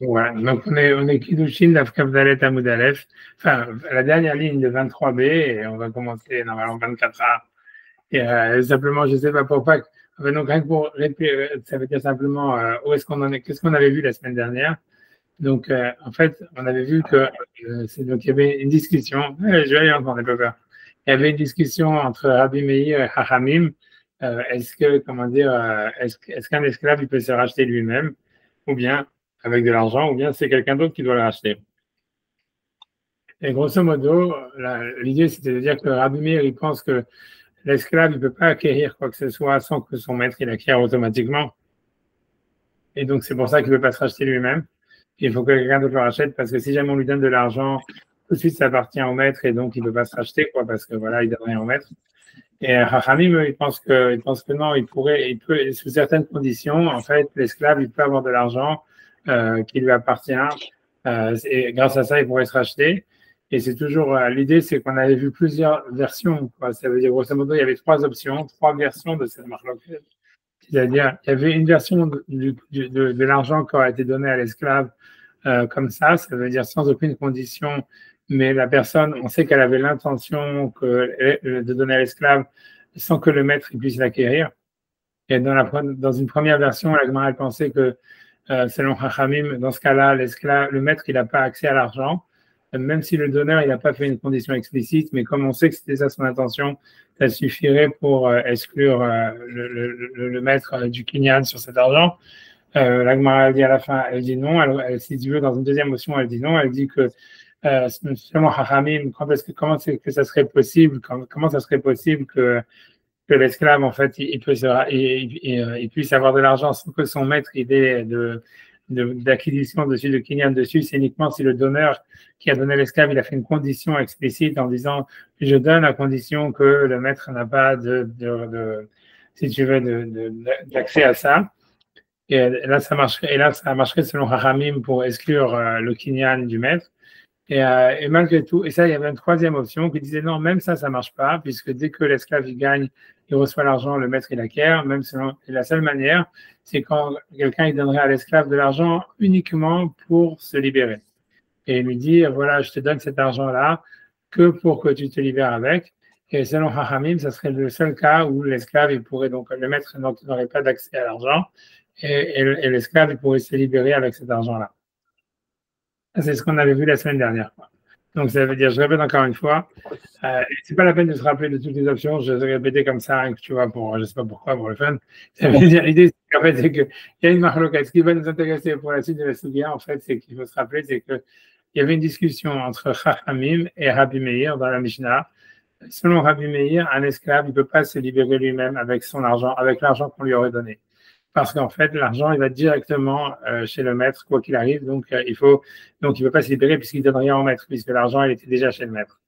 Ouais, donc on est Kiddushin, Daf Kaf Dalet Amud Aleph, enfin la dernière ligne de 23b et on va commencer normalement 24a. Et simplement, je sais pas pourquoi. Enfin, donc rien que pour ça veut dire simplement où est-ce qu'on en est, qu'est-ce qu'on avait vu la semaine dernière. Donc en fait, on avait vu que donc il y avait une discussion. Je vais y entendre, n'aie pas peur. Il y avait une discussion entre Rabbi Meir et Hachamim. Est-ce que comment dire, est-ce qu'un esclave il peut se racheter lui-même ou bien avec de l'argent, ou bien c'est quelqu'un d'autre qui doit le racheter. Et grosso modo, l'idée, c'était de dire que Rabbi Meir, il pense que l'esclave, il ne peut pas acquérir quoi que ce soit sans que son maître, il acquiert automatiquement. Et donc, c'est pour ça qu'il ne peut pas se racheter lui-même. Il faut que quelqu'un d'autre le rachète, parce que si jamais on lui donne de l'argent, tout de suite, ça appartient au maître, et donc il ne peut pas se racheter, quoi, parce que voilà, il ne donne rien au maître. Et Hachamim, il pense que non, il peut, sous certaines conditions, en fait, l'esclave, il peut avoir de l'argent qui lui appartient. Et grâce à ça, il pourrait se racheter. Et c'est toujours l'idée, c'est qu'on avait vu plusieurs versions, quoi. Ça veut dire, grosso modo, il y avait trois options, trois versions de cette marque. C'est-à-dire, il y avait une version de l'argent qui aurait été donné à l'esclave comme ça veut dire sans aucune condition, mais la personne, on sait qu'elle avait l'intention de donner à l'esclave sans que le maître puisse l'acquérir. Et dans une première version, la Gemara pensait que, selon Chachamim, dans ce cas-là, le maître, il n'a pas accès à l'argent, même si le donneur, il n'a pas fait une condition explicite, mais comme on sait que c'était ça son intention, ça suffirait pour exclure le maître du kinyan sur cet argent. La Gemara, elle dit à la fin, elle dit non. Si tu veux, dans une deuxième motion, elle dit non. Elle dit que seulement Hachamim, comment c'est que ça serait possible, comment ça serait possible que l'esclave, en fait, il puisse avoir de l'argent sans que son maître ait d'acquisition dessus, de kinyan dessus. C'est uniquement si le donneur qui a donné l'esclave, il a fait une condition explicite en disant je donne à condition que le maître n'a pas si tu veux, d'accès à ça. Et là, ça marcherait selon Haramim pour exclure le kinyan du maître. Et malgré tout, et ça, il y avait une troisième option qui disait non, même ça marche pas, puisque dès que l'esclave il gagne, il reçoit l'argent, le maître il acquiert. Et la seule manière, c'est quand quelqu'un il donnerait à l'esclave de l'argent uniquement pour se libérer. Et lui dire voilà, je te donne cet argent-là que pour que tu te libères avec. Et selon Haramim, ça serait le seul cas où l'esclave, il pourrait donc, le maître n'aurait pas d'accès à l'argent et l'esclave, il pourrait se libérer avec cet argent-là. C'est ce qu'on avait vu la semaine dernière. Donc, ça veut dire, je répète encore une fois, c'est pas la peine de se rappeler de toutes les options, je vais répéter comme ça, hein, tu vois, je sais pas pourquoi, pour le fun. Ça veut dire, l'idée, en fait, c'est qu'il y a une marloquette. Ce qui va nous intéresser pour la suite de la Soudia, en fait, c'est qu'il faut se rappeler, c'est qu'il y avait une discussion entre Chachamim et Rabbi Meir dans la Mishnah. Selon Rabbi Meir, un esclave, il ne peut pas se libérer lui-même avec son argent, avec l'argent qu'on lui aurait donné. Parce qu'en fait, l'argent, il va directement chez le maître, quoi qu'il arrive. Donc, il ne peut pas se libérer puisqu'il ne donne rien au maître, puisque l'argent, il était déjà chez le maître.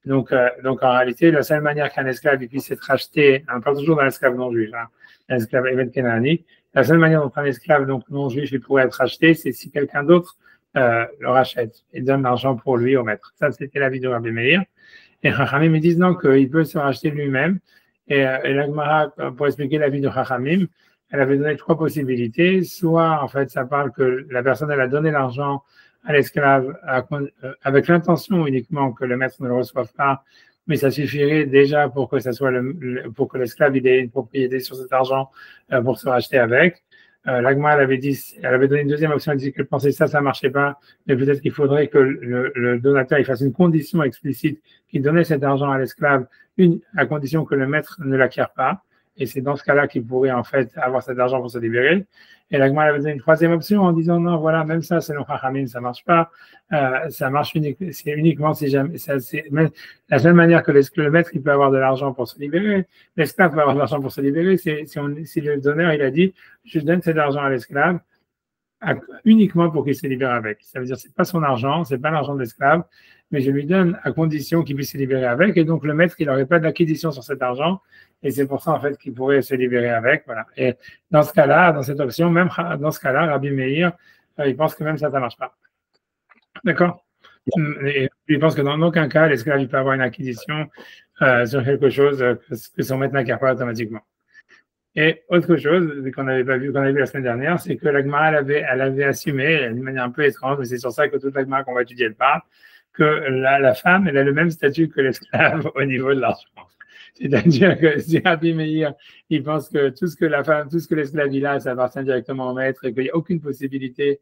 Donc en réalité, la seule manière qu'un esclave puisse être racheté, on parle toujours d'un esclave non juif, hein, un esclave Eved Kenani, la seule manière dont un esclave donc non juif il pourrait être racheté, c'est si quelqu'un d'autre le rachète et donne l'argent pour lui au maître. Ça, c'était l'avis de Rabbi Meir. Et Chachamim, ils disent non, qu'il peut se racheter lui-même. Et la Gemara, pour expliquer l'avis de Chachamim, elle avait donné trois possibilités. Soit, en fait, ça parle que la personne, elle a donné l'argent à l'esclave avec l'intention uniquement que le maître ne le reçoive pas, mais ça suffirait déjà pour que ça soit pour que l'esclave ait une propriété sur cet argent pour se racheter avec. L'Agma, elle avait donné une deuxième option, elle disait qu'elle pensait que ça marchait pas, mais peut-être qu'il faudrait que le donateur il fasse une condition explicite qu'il donnait cet argent à l'esclave, à condition que le maître ne l'acquiert pas. Et c'est dans ce cas-là qu'il pourrait en fait avoir cet argent pour se libérer. Et l'Agma avait donné une troisième option en disant non, voilà, même ça, selon Chachamim, ça marche pas. Ça marche c'est uniquement si jamais. La seule manière que le maître il peut avoir de l'argent pour se libérer, l'esclave peut avoir de l'argent pour se libérer, c'est si le donneur il a dit je donne cet argent à l'esclave uniquement pour qu'il se libère avec. Ça veut dire c'est pas son argent, c'est pas l'argent de l'esclave, mais je lui donne à condition qu'il puisse se libérer avec. Et donc le maître il n'aurait pas d'acquisition sur cet argent. Et c'est pour ça, en fait, qu'il pourrait se libérer avec. Voilà. Et dans ce cas-là, dans cette option, même dans ce cas-là, Rabbi Meir, il pense que même ça ne marche pas. D'accord? Et il pense que dans aucun cas, l'esclave peut avoir une acquisition sur quelque chose que son maître n'acquiert pas automatiquement. Et autre chose qu'on n'avait pas vu, qu'on avait vu la semaine dernière, c'est que la Gemara, elle avait assumé, d'une manière un peu étrange, mais c'est sur ça que toute la Gemara qu'on va étudier, elle parle, que la femme, elle a le même statut que l'esclave au niveau de l'argent. C'est-à-dire que si Rabbi Meir, il pense que tout ce que la femme, tout ce que l'esclave il a, ça appartient directement au maître et qu'il n'y a aucune possibilité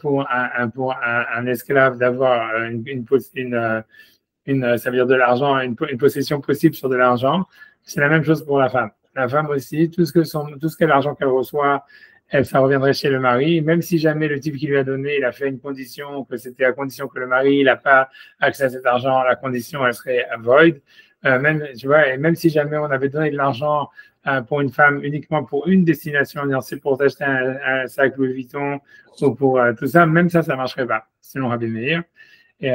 pour un esclave d'avoir ça veut dire de l'argent, une possession possible sur de l'argent. C'est la même chose pour la femme. La femme aussi, tout ce que l'argent qu'elle reçoit, ça reviendrait chez le mari, même si jamais le type qui lui a donné, il a fait une condition, que c'était à condition que le mari, il n'a pas accès à cet argent, la condition, elle serait void. Même, tu vois, et même si jamais on avait donné de l'argent pour une femme uniquement pour une destination, c'est pour t'acheter un sac Louis Vuitton ou pour tout ça, même ça ne marcherait pas, selon Rabbi Meir. Et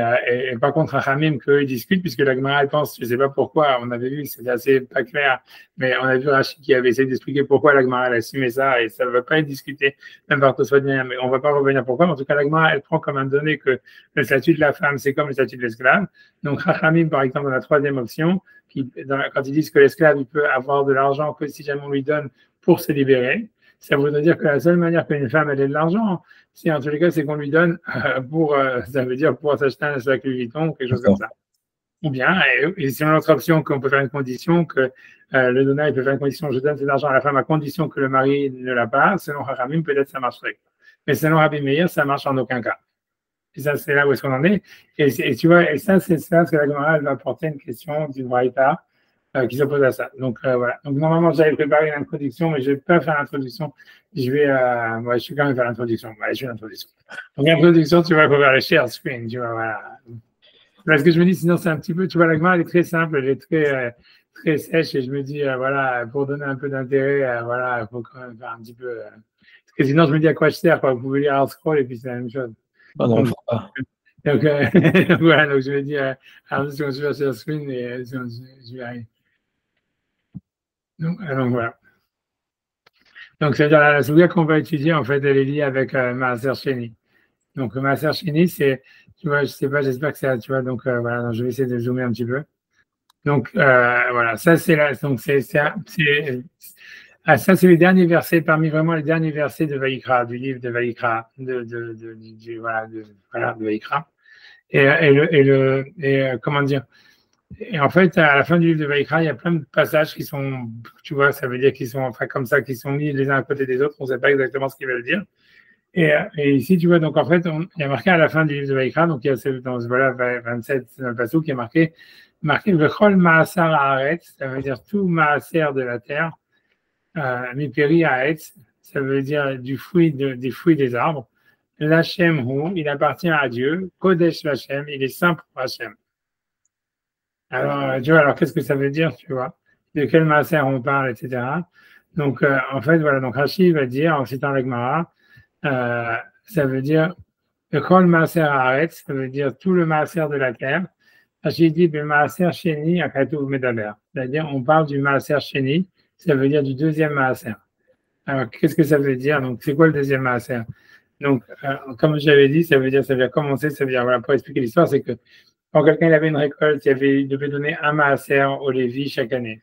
par contre, Rachamim, qu'eux, ils discutent, puisque la Gemara, elle pense, je ne sais pas pourquoi, on avait vu, c'était assez pas clair, mais on a vu Rachid qui avait essayé d'expliquer pourquoi la Gemara, elle a assumé ça, et ça ne va pas être discuté, même par Tosfot, mais on ne va pas revenir pourquoi, mais en tout cas, la Gemara, elle prend comme un donné que le statut de la femme, c'est comme le statut de l'esclave. Donc, Rachamim, par exemple, dans la troisième option, quand ils disent que l'esclave, il peut avoir de l'argent que si jamais on lui donne pour se libérer, ça voudrait dire que la seule manière qu'une femme elle ait de l'argent, si en tous les cas, c'est qu'on lui donne ça veut dire pour s'acheter un sac Louis Vuitton ou quelque chose comme ça. Ou bien, et c'est une autre option qu'on peut faire une condition, que le donneur il peut faire une condition, je donne cet argent à la femme à condition que le mari ne l'a pas. Selon Haramim, peut-être ça marcherait. Mais selon Rabbi Meir, ça marche en aucun cas. Et ça, c'est là où est-ce qu'on en est. Et tu vois, et ça, c'est ça, parce que la Gemara, elle va apporter une question du Braïta qui s'oppose à ça. Donc, voilà. Donc, normalement, j'avais préparé une introduction, mais je ne vais pas faire l'introduction. Je vais quand même faire l'introduction. Ouais, je fais l'introduction. Donc, l'introduction, tu vas faire le share screen, tu vois, voilà. Parce que je me dis, sinon, c'est un petit peu, tu vois, la Gemara, elle est très simple, elle est très sèche, et je me dis, voilà, pour donner un peu d'intérêt, voilà, il faut quand même faire un petit peu. Parce que sinon, je me dis à quoi je sers, quoi. Vous pouvez lire Hard Scroll, et puis c'est la même chose. Ah non, faut pas. Donc, voilà, donc je me dis, alors, si on se fait share screen, et je vais arriver. Donc, voilà. Donc, c'est-à-dire la souga qu'on va étudier, en fait, elle est liée avec Maaser Sheni. Donc, Maaser Sheni, c'est, tu vois, je sais pas, j'espère que c'est, tu vois, donc voilà, donc je vais essayer de zoomer un petit peu. Donc, voilà, ça, c'est là, donc ça, c'est les derniers versets, parmi vraiment les derniers versets de Vaïkra, du livre de Vaïkra, de Vaïkra. Comment dire, et en fait, à la fin du livre de Vaïkra, il y a plein de passages qui sont, tu vois, ça veut dire qu'ils sont, enfin, comme ça, qui sont mis les uns à côté des autres. On ne sait pas exactement ce qu'ils veulent dire. Et ici, tu vois, donc en fait, il y a marqué à la fin du livre de Vaïkra, donc il y a dans voilà, 27 dans le passage qui est marqué Vechol Maaser Haaretz, ça veut dire tout Maaser de la terre, Miperi Haaretz, ça veut dire des fruits des arbres. L'Hachem Hu, il appartient à Dieu. Kodesh l'Hachem, il est saint pour Hachem. Alors, tu vois, alors qu'est-ce que ça veut dire, tu vois? De quel maaser on parle, etc. Donc, en fait, voilà, donc Rashi va dire, en citant la Gemara, ça veut dire le kol maaser haaretz, ça veut dire tout le maaser de la terre. Rashi dit, le maaser sheni akatuv medaber. C'est-à-dire, on parle du maaser sheni, ça veut dire du deuxième maaser. Alors, qu'est-ce que ça veut dire? Donc, c'est quoi le deuxième maaser? Donc, comme j'avais dit, ça veut dire commencer, ça veut dire, voilà, pour expliquer l'histoire, c'est que quand quelqu'un avait une récolte, il devait donner un maaser au Lévi chaque année.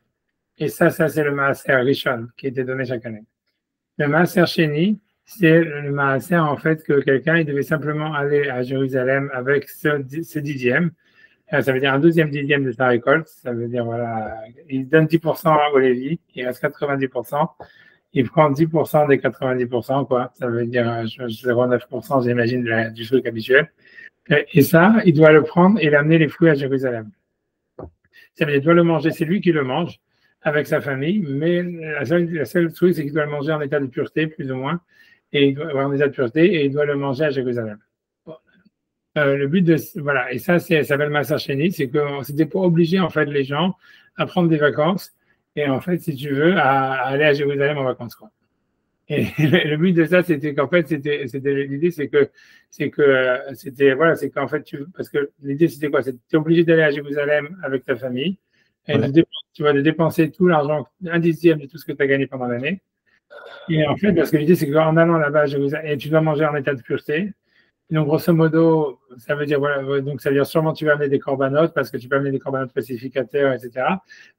Et ça c'est le maaser Rishon qui était donné chaque année. Le maaser Sheni, c'est le maaser en fait que quelqu'un il devait simplement aller à Jérusalem avec ce dixième. Ça veut dire un deuxième dixième de sa récolte. Ça veut dire, voilà, il donne 10% au Lévi, il reste 90%. Il prend 10% des 90%, quoi. Ça veut dire 0,9%, j'imagine, du truc habituel. Et ça, il doit le prendre et l'amener les fruits à Jérusalem. Ça veut dire qu'il doit le manger, c'est lui qui le mange avec sa famille, mais la seule truc, c'est qu'il doit le manger en état de pureté, plus ou moins, en état de pureté, et il doit le manger à Jérusalem. Le but de, voilà, et ça s'appelle Maaser Sheni, c'est que c'était pour obliger, en fait, les gens à prendre des vacances, et en fait, si tu veux, à aller à Jérusalem en vacances, quoi. Et le but de ça, c'était qu'en fait, l'idée, c'est qu'en fait, parce que l'idée, c'était quoi? C'était obligé d'aller à Jérusalem avec ta famille, et tu vas dépenser tout l'argent, un dixième de tout ce que tu as gagné pendant l'année. Et en fait, parce que l'idée, c'est qu'en allant là-bas à Jérusalem, et tu dois manger en état de pureté, Donc, grosso modo, ça veut dire, voilà, donc ça veut dire sûrement tu vas amener des corbanotes parce que tu peux amener des corbanotes pacificateurs, etc.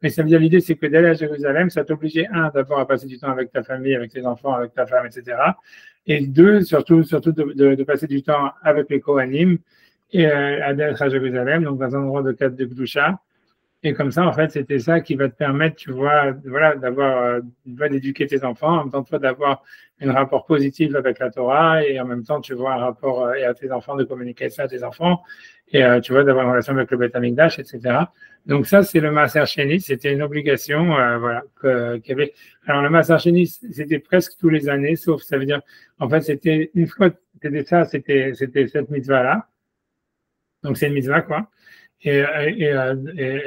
Mais ça veut dire l'idée, c'est que d'aller à Jérusalem, ça t'obligeait, d'abord à passer du temps avec ta famille, avec tes enfants, avec ta femme, etc. Et deux, surtout de passer du temps avec les Kohanim et d'être à Jérusalem, donc dans un endroit de cadre de Gdusha. Et comme ça, en fait, c'était ça qui va te permettre, tu vois, voilà, d'avoir, d'éduquer tes enfants, en même temps, toi, d'avoir un rapport positif avec la Torah, et en même temps, tu vois, un rapport et à tes enfants, de communiquer ça à tes enfants, et tu vois, d'avoir une relation avec le Beth Amikdash, etc. Donc ça, c'est le Maaser Sheni, c'était une obligation, voilà, qu'il y avait. Alors le Maaser Sheni, c'était presque tous les années, sauf, ça veut dire, en fait, c'était une fois, c'était cette mitzvah-là. Donc c'est une mitzvah, quoi. Et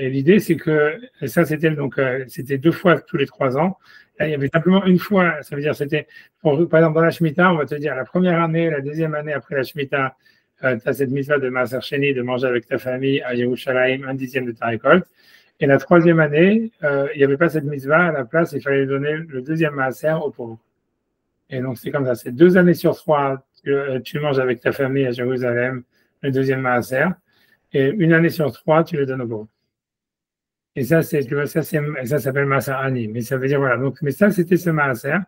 l'idée, c'est que ça, c'était donc c'était 2 fois tous les 3 ans. Là, il y avait simplement une fois. Ça veut dire, c'était, par exemple, dans la Shemitah, on va te dire la première année, la deuxième année après la Shemitah, tu as cette mitzvah de Maaser Sheni, de manger avec ta famille à Yerushalayim 1/10 de ta récolte. Et la troisième année, il n'y avait pas cette mitzvah. À la place, il fallait donner le deuxième Maaser aux pauvres. Et donc, c'est comme ça. C'est 2 années sur 3, tu manges avec ta famille à Jérusalem le deuxième Maaser. Et une année sur 3, tu le donnes au pauvres. Et ça, tu vois, ça s'appelle Maaser Ani. Mais ça veut dire, voilà. Donc, mais ça, c'était ce Maaser.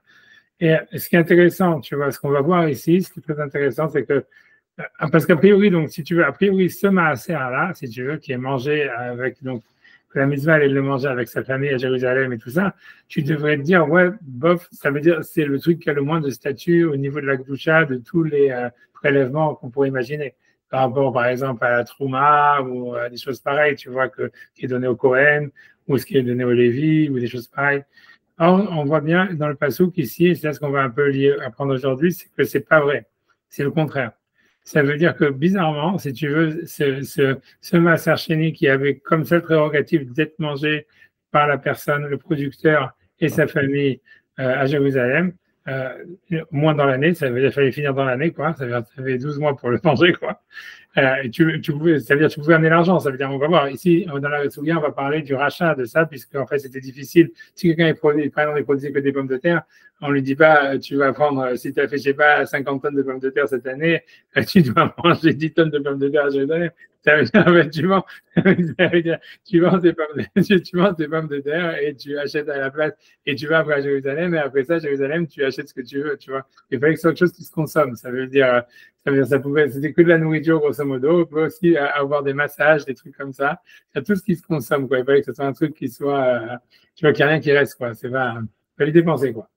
Et ce qui est intéressant, tu vois, ce qu'on va voir ici, ce qui est très intéressant, c'est que, parce qu'a priori, donc, si tu veux, a priori, ce Maaser-là, si tu veux, qui est mangé avec, donc, que la mitzvah allait le manger avec sa famille à Jérusalem et tout ça, tu devrais te dire, ouais, bof, ça veut dire, c'est le truc qui a le moins de statut au niveau de la Gdusha, de tous les prélèvements qu'on pourrait imaginer. Par rapport, par exemple, à la Trouma ou à des choses pareilles, tu vois, qui est donné au Kohen ou ce qui est donné au Lévi ou des choses pareilles. Or, on voit bien dans le Passouk ici, et c'est là ce qu'on va un peu apprendre aujourd'hui, c'est que c'est pas vrai. C'est le contraire. Ça veut dire que bizarrement, si tu veux, ce Maaser Sheni qui avait comme seule prérogative d'être mangé par la personne, le producteur et sa famille à Jérusalem, moins dans l'année, ça veut dire qu'il fallait finir dans l'année, quoi. Ça veut dire que tu avais 12 mois pour le manger, quoi. Et ça veut dire que tu pouvais amener l'argent. Ça veut dire, on va voir. Ici, dans la Souga, on va parler du rachat de ça, puisque en fait, c'était difficile. Si quelqu'un par exemple, il produisait que des pommes de terre, on lui dit pas, tu vas prendre, si tu as fait, je sais pas, 50 tonnes de pommes de terre cette année, tu dois manger 10 tonnes de pommes de terre à Jérusalem. Ça veut dire, tu vends tes pommes de terre et tu achètes à la place et tu vas après à Jérusalem et après ça, à Jérusalem, tu achètes ce que tu veux, tu vois. Il fallait que ce soit quelque chose qui se consomme. C'était que de la nourriture, grosso modo. On peut aussi avoir des massages, des trucs comme ça. Il y a tout ce qui se consomme, quoi. Il fallait que ce soit un truc qui soit, tu vois, qu'il n'y a rien qui reste, quoi. C'est pas, il fallait dépenser, quoi.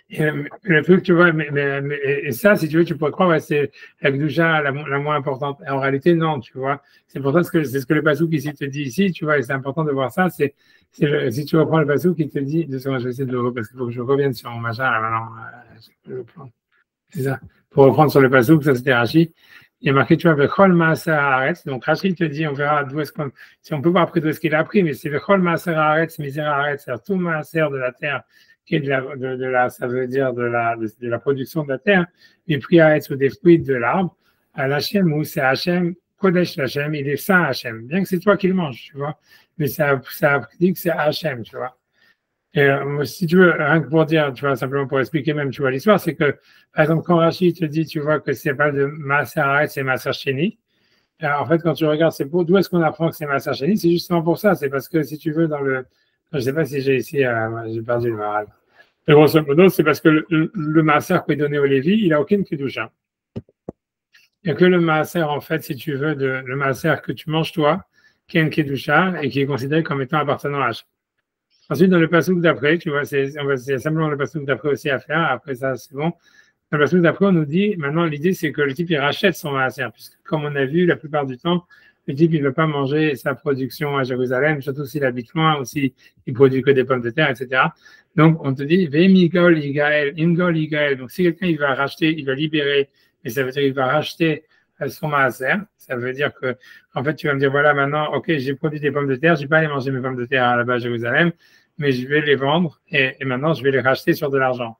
Et le truc, tu vois, et ça, si tu veux, tu pourrais croire, ouais, c'est la Gdusha la moins importante. En réalité, non, tu vois. C'est pour ça que c'est ce que le Passouk ici te dit ici, tu vois, et c'est important de voir ça. Si tu reprends le Passouk, il te dit, je vais essayer de le, parce qu'il faut que je revienne sur mon machin, là, maintenant. C'est ça. Pour reprendre sur le Passouk, ça c'était Rashi. Il y a marqué, tu vois, Vechol Maaser Haaretz. Donc Rashi te dit, on verra d'où est-ce qu'on, si on peut voir après d'où est-ce qu'il a appris, mais c'est Vechol Maaser Haaretz, Miser Haaretz, c'est-à-dire tout Maaser de la terre, qui est ça veut dire de la production de la terre, du prix Haaretz ou des fruits de l'arbre, à l'Hachem, où c'est Hachem, Kodesh l'Hachem, il est saint Hachem. Bien que c'est toi qui le manges, tu vois. Mais ça dit que c'est Hachem, tu vois. Et si tu veux, rien que pour dire, tu vois, simplement pour expliquer même, tu vois, l'histoire, c'est que, par exemple, quand Rachid te dit, tu vois, que c'est pas de Maaser Haaretz, c'est Maaser Sheni, en fait, quand tu regardes, c'est d'où est-ce qu'on apprend que c'est Maaser Sheni, c'est justement pour ça, c'est parce que, si tu veux, je sais pas si j'ai ici, j'ai perdu le maral. Mais grosso modo, c'est parce que le Maaser qui est donné au Lévi, il a aucune kedusha. Il n'y a que le Maaser, en fait, si tu veux, le Maaser que tu manges toi, qui a une kedusha et qui est considéré comme étant appartenant à Hachem. Ensuite, dans le passouk d'après, tu vois, c'est simplement le passouk d'après aussi à faire. Après ça, c'est bon. Dans le passouk d'après, on nous dit, maintenant, l'idée, c'est que le type, il rachète son maaser, puisque comme on a vu, la plupart du temps, le type, il ne veut pas manger sa production à Jérusalem, surtout s'il habite loin, ou s'il produit que des pommes de terre, etc. Donc, on te dit, Ve'migol Igael, Ingol Igael. Donc, si quelqu'un, il va racheter, il va libérer, et ça veut dire qu'il va racheter son maaser, ça veut dire que, en fait, tu vas me dire, voilà, maintenant, ok, j'ai produit des pommes de terre, je vais pas aller manger mes pommes de terre là-bas à Jérusalem, mais je vais les vendre et maintenant, je vais les racheter sur de l'argent.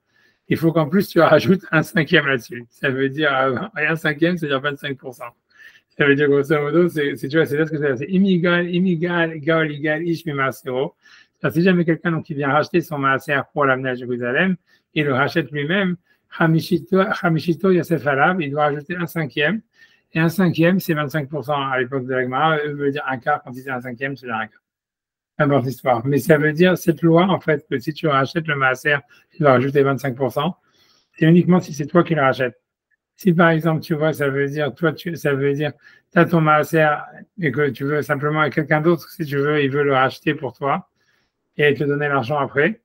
Il faut qu'en plus, tu rajoutes un cinquième là-dessus. Ça veut dire, un cinquième, c'est-à-dire 25%. Ça veut dire, grosso modo, tu vois, c'est ça ce que c'est. C'est imigal, ish mi maasero. Si jamais quelqu'un qui vient racheter son maaser pour l'amener à Jérusalem, il le rachète lui-même, Hamishito Yosef Alav, il doit rajouter un cinquième. Et un cinquième, c'est 25% à l'époque de la Gemara. Eux veut dire un quart, quand ils disent un cinquième, c'est un quart. N'importe l'histoire. Mais ça veut dire, cette loi, en fait, que si tu rachètes le maaser, tu dois rajouter 25%. C'est uniquement si c'est toi qui le rachètes. Si par exemple, tu vois, ça veut dire, ça veut dire, tu as ton maaser et que tu veux simplement avec quelqu'un d'autre, si tu veux, il veut le racheter pour toi et te donner l'argent après.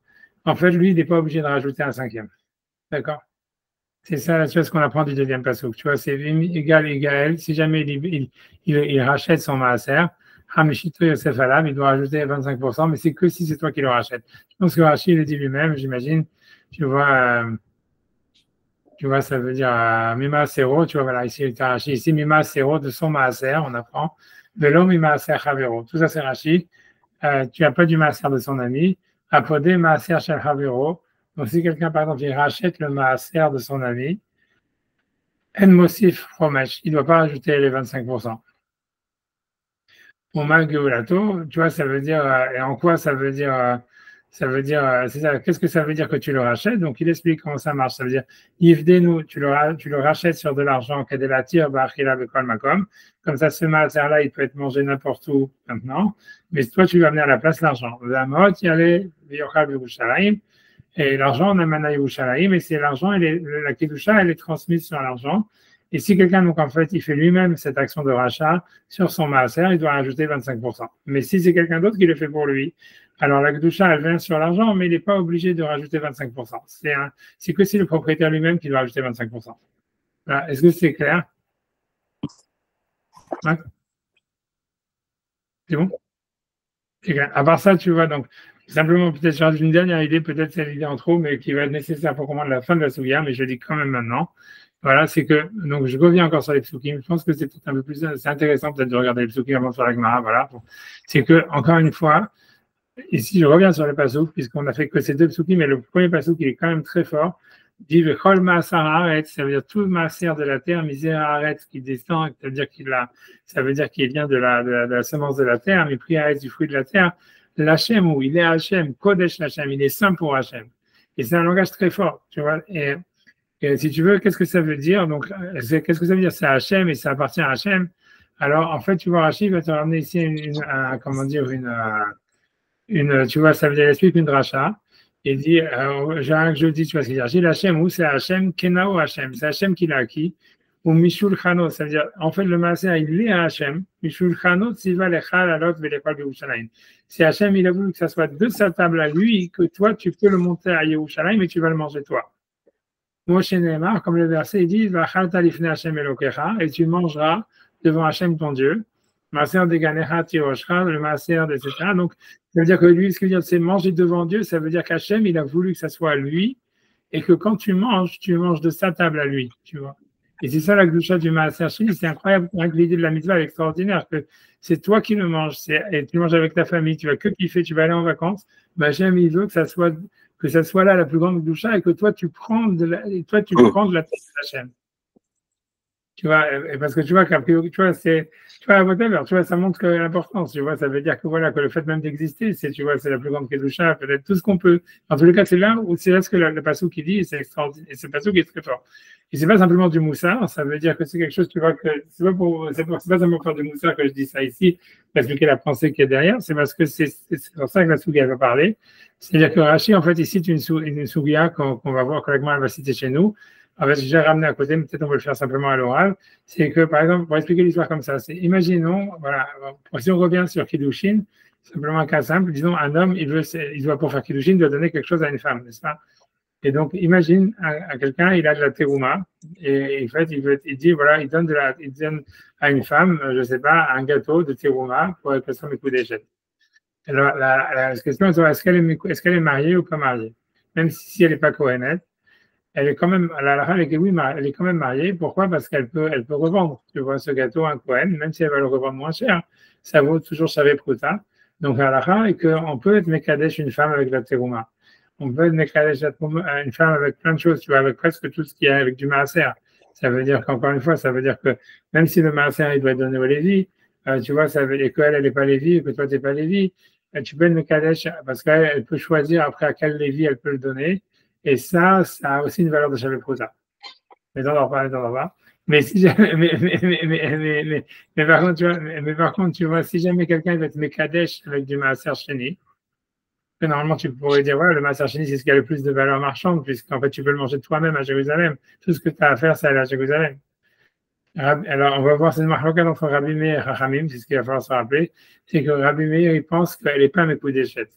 En fait, lui, il n'est pas obligé de rajouter un cinquième. D'accord? C'est ça la chose qu'on apprend du deuxième passouk. Tu vois, c'est égal. Si jamais il rachète son maaser, Hamishito Yosef Alam, il doit rajouter 25%, mais c'est que si c'est toi qui le rachètes. Je pense que Rashi le dit lui-même, j'imagine. Tu vois, ça veut dire Mima Sero, tu vois, voilà, ici, il est Rashi. Ici, Mima Sero de son maaser, on apprend. Velo Mima Ser Havero. Tout ça, c'est Rashi. Tu n'as pas du maaser de son ami. Apodé Maaser Shel Havero. Donc, si quelqu'un, par exemple, il rachète le maaser de son ami, En Mosif Chomesh, il ne doit pas rajouter les 25%. Au Geulato, tu vois, ça veut dire, et en quoi c'est ça, qu'est-ce que ça veut dire que tu le rachètes? Donc, il explique comment ça marche. Ça veut dire, Yivdenu, tu le rachètes sur de l'argent, Kadelatir, Bachila, Bekol Makom. Comme ça, ce maaser-là, il peut être mangé n'importe où maintenant. Mais toi, tu vas amener à la place l'argent. Vamot, Yale, Vyochal, Yerushalayim. Et l'argent, on amène à Yerushalayim, et c'est l'argent, la Kedusha, elle est transmise sur l'argent. Et si quelqu'un, donc, en fait, il fait lui-même cette action de rachat sur son maaser, il doit rajouter 25%. Mais si c'est quelqu'un d'autre qui le fait pour lui, alors la Kedusha, elle vient sur l'argent, mais il n'est pas obligé de rajouter 25%. C'est que c'est le propriétaire lui-même qui doit rajouter 25%. Voilà. Est-ce que c'est clair? Ouais. C'est bon? C'est clair. À part ça, tu vois, donc, simplement, peut-être changer une dernière idée, peut-être c'est l'idée en trop, mais qui va être nécessaire pour comprendre la fin de la souvière, mais je le dis quand même maintenant. Voilà, c'est que, donc je reviens encore sur les psukim. Je pense que c'est peut-être un peu plus, c'est intéressant peut-être de regarder les psukim avant de faire la Gemara, voilà. C'est que, encore une fois, ici je reviens sur les pasuk, puisqu'on a fait que ces deux psukim, mais le premier pasuk, il est quand même très fort. Dit le chol maaser haaretz, ça veut dire tout le maaser de la terre, misère haaretz qui descend, ça veut dire qu'il vient de la semence de la terre, mais pris haaretz du fruit de la terre. L'Hachem, où il est Hachem, Kodesh l'Hachem, il est saint pour Hachem. Et c'est un langage très fort, tu vois. Et si tu veux, qu'est-ce que ça veut dire? Donc, qu'est-ce que ça veut dire? C'est Hachem et ça appartient à Hachem. Alors, en fait, tu vois, Rachid va te ramener ici tu vois, ça veut dire, il explique une dracha. Il dit, je dis, tu vois, c'est dire, Hachem, où c'est Hachem, Kenao Hachem, c'est Hachem qui l'a acquis. Ou Mishul Chano, ça veut dire, en fait, le maaser, il est à Hachem. Mishul Chano, Tziva Lechal, Alot, Velechal, Yerushalayim. C'est Hachem, il a voulu que ça soit de sa table à lui, que toi, tu peux le monter à Yerushalayim et tu vas le manger toi. Moshe Neymar, comme le verset dit, et tu mangeras devant Hachem ton Dieu. Maaser de Ganecha Tiroshra, le maaser, etc. Donc, ça veut dire que lui, ce qu'il veut dire, c'est manger devant Dieu, ça veut dire qu'Hachem, il a voulu que ça soit lui, et que quand tu manges de sa table à lui, tu vois. Et c'est ça la gloucha du maaser sheni, c'est incroyable, l'idée de la mitzvah est extraordinaire, que c'est toi qui le manges, et tu manges avec ta famille, tu vas que kiffer, tu vas aller en vacances, mais Hachem, il veut que ça soit là la plus grande doucha et que toi tu prends de la tête de la chaîne. Tu vois, et parce que tu vois tu vois, whatever, tu vois, ça montre que l'importance, tu vois, ça veut dire que voilà, que le fait même d'exister, tu vois, c'est la plus grande kedusha, peut-être tout ce qu'on peut. En tous les cas, c'est là ce que le passou qui dit, et c'est extraordinaire, et c'est le passou qui est très fort. Et c'est pas simplement du moussard, ça veut dire que c'est quelque chose, tu vois, que c'est pas simplement faire du moussard que je dis ça ici, pour expliquer la pensée qui est derrière, c'est parce que c'est pour ça que la souga va parler. C'est-à-dire que Rashi, en fait, il cite une souga qu'on va voir, que l'Agma va citer chez nous. En fait, j'ai ramené à côté, mais peut-être on va le faire simplement à l'oral. C'est que, par exemple, pour expliquer l'histoire comme ça, imaginons, voilà, si on revient sur Kiddushin, simplement un cas simple, disons, un homme, il doit, pour faire Kiddushin, il doit donner quelque chose à une femme, n'est-ce pas? Et donc, imagine à quelqu'un, il a de la terouma, et en fait, il dit, voilà, il donne à une femme, je ne sais pas, un gâteau de terouma pour qu'elle soit Mekudeshet. Alors, la question est est-ce qu'elle est mariée ou pas mariée? Même si elle n'est pas Kohenet, elle est quand même, elle est quand même mariée. Pourquoi? Parce qu'elle peut revendre, tu vois, ce gâteau à un Kohen, même si elle va le revendre moins cher. Ça vaut toujours Shavé Pruta. Donc, la halakha est qu'on peut être Mekadesh une femme avec la terouma. On peut être Mekadesh une femme avec plein de choses, tu vois, avec presque tout ce qui est avec du maaser. Ça veut dire qu'encore une fois, ça veut dire que même si le maaser, il doit être donné au Lévi, tu vois, ça veut dire qu'elle, elle n'est pas Lévi, et que toi, tu n'es pas Lévi, tu peux être Mekadesh parce qu'elle peut choisir après à quel Lévi elle peut le donner. Et ça a aussi une valeur de Shavet Prouta. Mais on en parle pas. Mais si jamais, mais par contre, tu vois, si jamais quelqu'un va te Mekadesh avec du Maaser Sheni, normalement, tu pourrais dire, ouais, le Maaser Sheni, c'est ce qui a le plus de valeur marchande, puisqu'en fait, tu peux le manger toi-même à Jérusalem. Tout ce que tu as à faire, c'est aller à Jérusalem. Alors, on va voir cette marque entre Rabbi Meir et Chachamim, c'est ce qu'il va falloir se rappeler, c'est que Rabbi Meir, il pense qu'elle n'est pas Mekudeshet.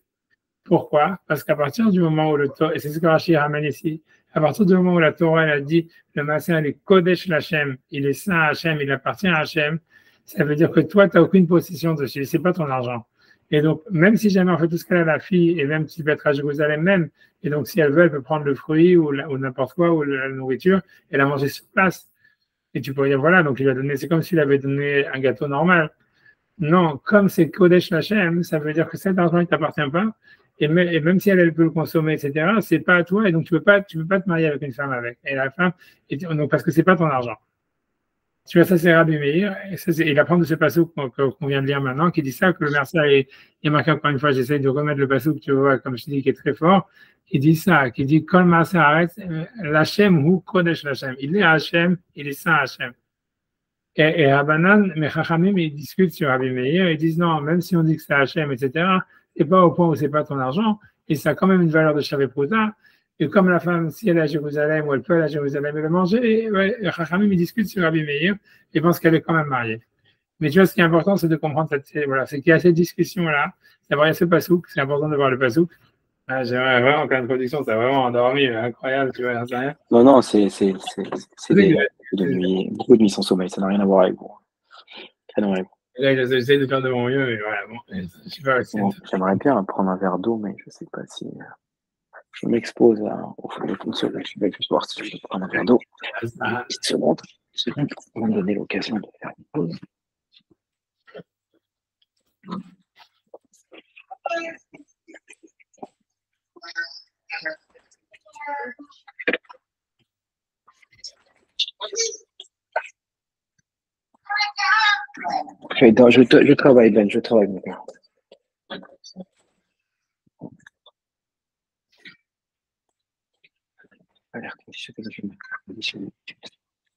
Pourquoi? Parce qu'à partir du moment où le Torah, et c'est ce que Rashi ramène ici, à partir du moment où la Torah elle a dit le Maaser il est Kodesh Lachem, il est saint à Hachem, il appartient à Hachem, ça veut dire que toi, tu n'as aucune possession dessus, c'est pas ton argent. Et donc, même si jamais on fait tout ce qu'elle a la fille, et même si elle peut être à Jérusalem même, et donc si elle veut, elle peut prendre le fruit ou n'importe quoi, ou la nourriture, et la manger sur place. Et tu pourrais dire, voilà, donc il a donné, c'est comme s'il avait donné un gâteau normal. Non, comme c'est Kodesh Lachem, ça veut dire que cet argent ne t'appartient pas. Et même si elle peut le consommer, etc., c'est pas à toi. Et donc, tu peux pas te marier avec une femme avec. Et la femme, donc, parce que c'est pas ton argent. Tu vois, ça, c'est Rabbi Meir. Et ça, il apprend de ce passage qu'on vient de lire maintenant, qui dit ça, que le verset est marqué encore une fois. J'essaie de remettre le passage, tu vois, comme je dis, qui est très fort. Qui dit ça, qui dit, Kol Maaser Haaretz, Lachem ou Kodesh Lachem. Il est Hachem, il est saint Hachem. Et Rabbanan, mais Chachamim, ils discutent sur Rabbi Meir, ils disent non, même si on dit que c'est Hachem, etc., c'est pas au point où c'est pas ton argent, et ça a quand même une valeur de Shavet Prouta. Et comme la femme, si elle est à Jérusalem, ou elle peut aller à Jérusalem et le manger, ouais, Chachamim, ils discutent sur Rabbi Meir, et pensent qu'elle est quand même mariée. Mais tu vois, ce qui est important, c'est de comprendre voilà, c'est qu'il y a cette discussion-là, d'avoir ce pasouk, c'est important de voir le pasouk. Ah, j'aimerais vraiment qu'une introduction, c'est vraiment endormi, incroyable, tu vois, j'en sais rien. Non, c'est de nuit, beaucoup de nuits sans sommeil, ça n'a rien à voir avec vous. Là, j'essaie de faire de mon mieux, mais voilà, bon, je sais pas. Bon, j'aimerais bien prendre un verre d'eau, mais je sais pas si je m'expose au fond de une seconde. Je vais juste voir si je peux prendre un verre d'eau. Une petite seconde, pour me donner l'occasion de faire une pause. Je travaille, Ben, je travaille, mon père.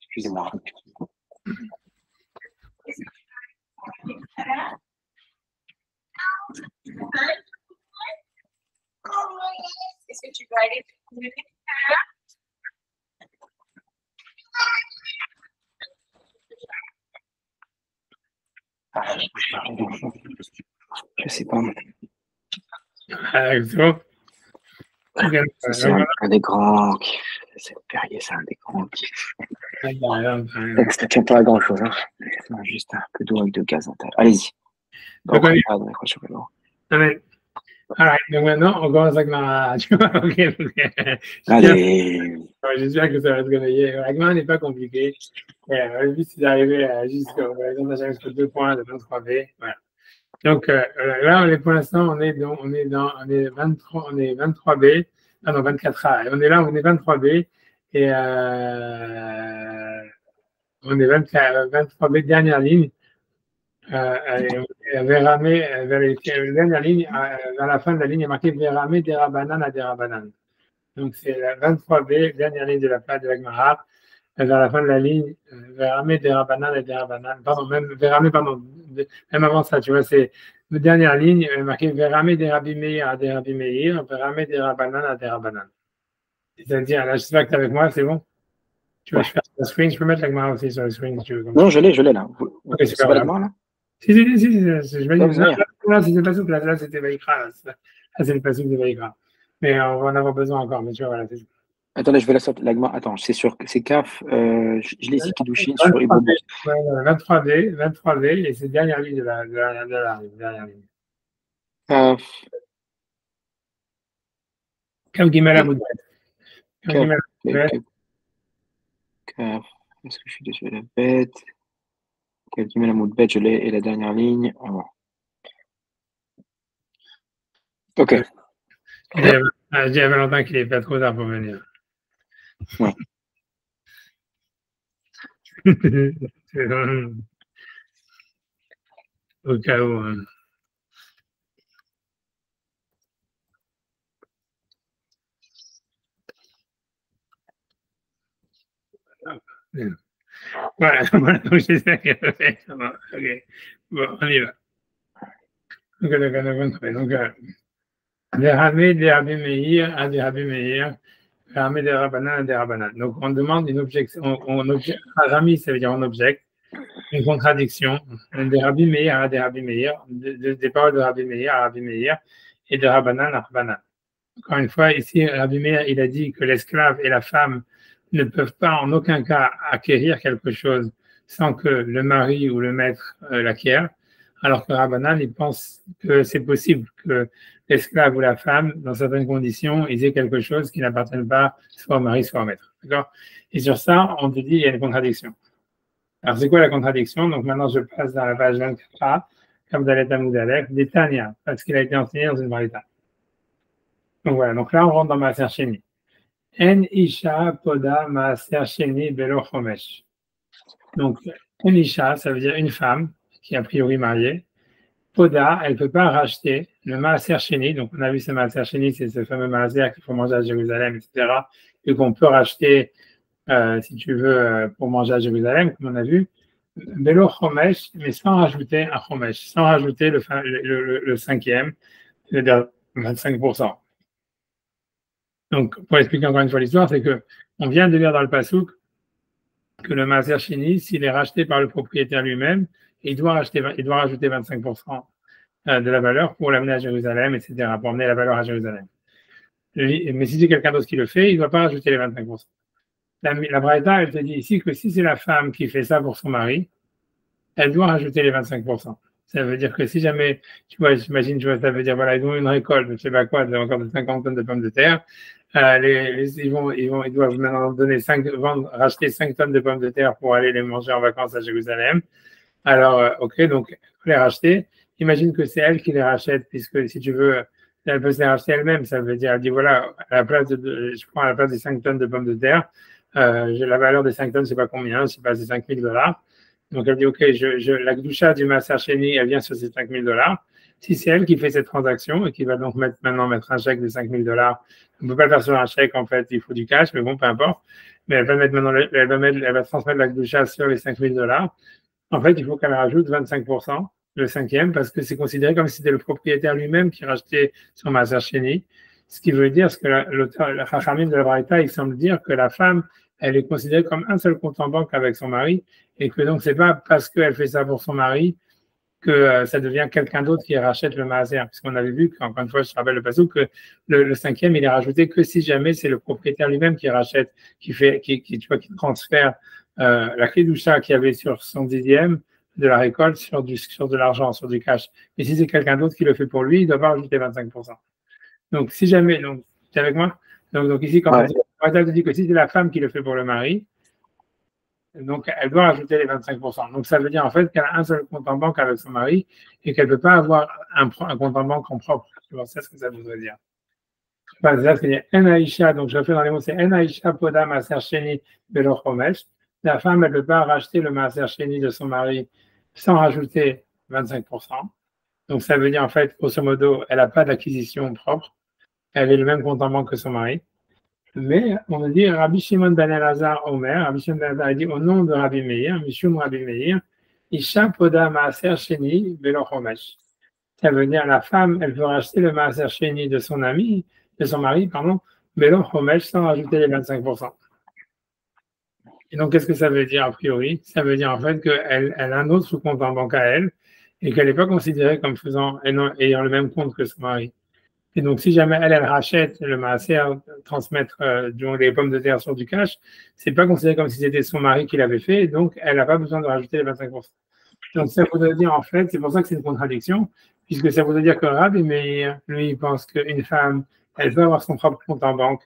Excusez-moi. Est-ce que tu veux aller Je sais pas. C'est un des grands qui c'est Perrier, c'est un des grands qui ça tient pas à grand chose, hein. Juste un peu d'eau avec de gaz intérieur. Allez-y. Donc maintenant, on commence avec ma. Allez. J'espère que ça va te réveiller. L'agma n'est pas compliqué. Le but, c'est d'arriver jusqu'au 2 points de 23B. Voilà. Donc là, pour l'instant, on est 23B. Ah non, 24A. Et on est là, on est 23B. Et on est 23B, dernière ligne. Véramé, vers la dernière ligne, vers la fin de la ligne, il y a marqué Véramé Derabanan à Derabanan. Donc c'est la 23B, dernière ligne de la page de la Gemara, vers la fin de la ligne, Véramé Derabanan à Derabanan. Pardon, même avant ça, tu vois, c'est la dernière ligne, marqué Véramé Derabi Meir à Derabi Meir, Véramé Derabanan à Derabanan. C'est-à-dire, là, j'espère que tu es avec moi, c'est bon? Tu veux que je fasse le screen? Je peux mettre la Gemara aussi sur le screen si tu veux. Non, je l'ai là. Ok, super. Pas la Gemara là? Si, je vais dire. Là, c'était pas souple, là, c'était Vaïkra. Là, c'est le passage de Vaïkra. Mais on va en avoir besoin encore, mais tu vois, voilà, c'est tout. Attendez, je vais la sortir. Attends, c'est sûr que c'est CAF. Je l'ai ici, Kiddushin sur Ibobo. 23B, et c'est dernière ligne de la dernière ligne. CAF. Comme Gimel Amoudbet. CAF. Est-ce que je suis dessus la bête? CAF Gimel Amoudbet, je l'ai. Et la dernière ligne. Ah bon. Ok. Je dis à Valentin qu'il n'est pas trop tard pour venir. Ouais. Au cas où. Voilà, voilà, donc j'essaie de faire ça. Ok, bon, on y va. Donc, des Rabbi Meir à des Rabbi Meir, Rami des Rabbanan à des Rabbanan. Donc, on demande une objection. Rami, ça veut dire on objecte, une contradiction. Des Rabbi Meir à des Rabbi Meir, des paroles de Rabbi Meir à Rabbi Meir et de Rabbanan à Rabbanan. Encore une fois, ici, Rabbi Meir, il a dit que l'esclave et la femme ne peuvent pas en aucun cas acquérir quelque chose sans que le mari ou le maître l'acquiert, alors que Rabbanan, il pense que c'est possible que l'esclave ou la femme, dans certaines conditions, ils aient quelque chose qui n'appartient pas soit au mari, soit au maître. D'accord? Et sur ça, on te dit, il y a une contradiction. Alors, c'est quoi la contradiction? Donc, maintenant, je passe dans la page 24a, comme dans l'état Moudalef, des Tania, parce qu'il a été enseigné dans une varita. Donc voilà, donc là on rentre dans Maaser Sheni. En Isha Poda Maaser Sheni Belo Chomesh. Donc, en Isha, ça veut dire une femme qui est a priori mariée. Poda, elle ne peut pas racheter le Maaser Sheni. Donc, on a vu ce Maaser Sheni, c'est ce fameux Maaser qu'il faut manger à Jérusalem, etc. Et qu'on peut racheter, si tu veux, pour manger à Jérusalem, comme on a vu. Belo Chomesh, mais sans rajouter un Chomesh, sans rajouter le cinquième, c'est-à-dire 25%. Donc, pour expliquer encore une fois l'histoire, c'est que on vient de lire dans le Passouk que le Maaser Sheni, s'il est racheté par le propriétaire lui-même, il doit rajouter 25% de la valeur pour l'amener à Jérusalem, etc., pour amener la valeur à Jérusalem. Mais si c'est quelqu'un d'autre qui le fait, il ne doit pas rajouter les 25%. La Braïta, elle te dit ici que si c'est la femme qui fait ça pour son mari, elle doit rajouter les 25%. Ça veut dire que si jamais, tu vois, j'imagine, tu vois, ça veut dire, voilà, ils ont une récolte, je ne sais pas quoi, encore de 50 tonnes de pommes de terre. Ils doivent maintenant racheter 5 tonnes de pommes de terre pour aller les manger en vacances à Jérusalem. Alors, ok, donc, il faut les racheter. Imagine que c'est elle qui les rachète, puisque si tu veux, elle peut se les racheter elle-même. Ça veut dire, elle dit, voilà, à la place je prends à la place des 5 tonnes de pommes de terre, j'ai la valeur des 5 tonnes, je ne sais pas combien, je ne sais pas, c'est $5,000. Donc, elle dit, OK, la Gdusha du Maaser Sheni, elle vient sur ces $5,000. Si c'est elle qui fait cette transaction et qui va donc maintenant mettre un chèque de $5,000, on ne peut pas le faire sur un chèque, en fait, il faut du cash, mais bon, peu importe. Mais elle va mettre maintenant, elle va transmettre la Gdusha sur les $5,000. En fait, il faut qu'elle rajoute 25%, le cinquième, parce que c'est considéré comme si c'était le propriétaire lui-même qui rachetait son Maaser Sheni. Ce qui veut dire, que le Chachamim de la Braïta, il semble dire que la femme, elle est considérée comme un seul compte en banque avec son mari, et que donc c'est pas parce qu'elle fait ça pour son mari que ça devient quelqu'un d'autre qui rachète le maaser, puisqu'on avait vu qu'encore une fois, je te rappelle le passage, que le cinquième, il est rajouté que si jamais c'est le propriétaire lui-même qui rachète, qui transfère la kedusha qu'il y avait sur son dixième de la récolte sur de l'argent, sur du cash. Mais si c'est quelqu'un d'autre qui le fait pour lui, il doit pas rajouter 25%. Donc si jamais, donc tu es avec moi? Donc ici, quand on dit que si c'est la femme qui le fait pour le mari, donc elle doit rajouter les 25%. Donc ça veut dire en fait qu'elle a un seul compte en banque avec son mari et qu'elle ne peut pas avoir un compte en banque en propre. Tu vois, c'est ce que ça voudrait dire. Enfin, c'est ça, c'est En Aïcha, donc je refais dans les mots, c'est En Aïcha Poda Maaser Sheni Belo Chomesh. La femme, elle ne peut pas racheter le Maaser Sheni de son mari sans rajouter 25%. Donc ça veut dire en fait, grosso modo, elle n'a pas d'acquisition propre. Elle est le même compte en banque que son mari. Mais on a dit Rabbi Shimon ben Elazar Omer, Rabbi Shimon ben Elazar a dit au nom de Rabbi Meir, Mishum Rabbi Meir, Isha Poda Maaser Sheni Belo Chomesh. Ça veut dire la femme, elle veut racheter le Maaser Sheni de son mari, Belo Chomesh, sans rajouter les 25%. Et donc, qu'est-ce que ça veut dire a priori? Ça veut dire en fait qu'elle a un autre compte en banque à elle et qu'elle n'est pas considérée comme ayant le même compte que son mari. Et donc, si jamais elle rachète le maaser, transmettre des pommes de terre sur du cash, c'est pas considéré comme si c'était son mari qui l'avait fait, donc elle n'a pas besoin de rajouter les 25%. Donc, ça voudrait dire, en fait, c'est pour ça que c'est une contradiction, puisque ça voudrait dire que Rabbi Meir, lui, il pense qu'une femme, elle peut avoir son propre compte en banque,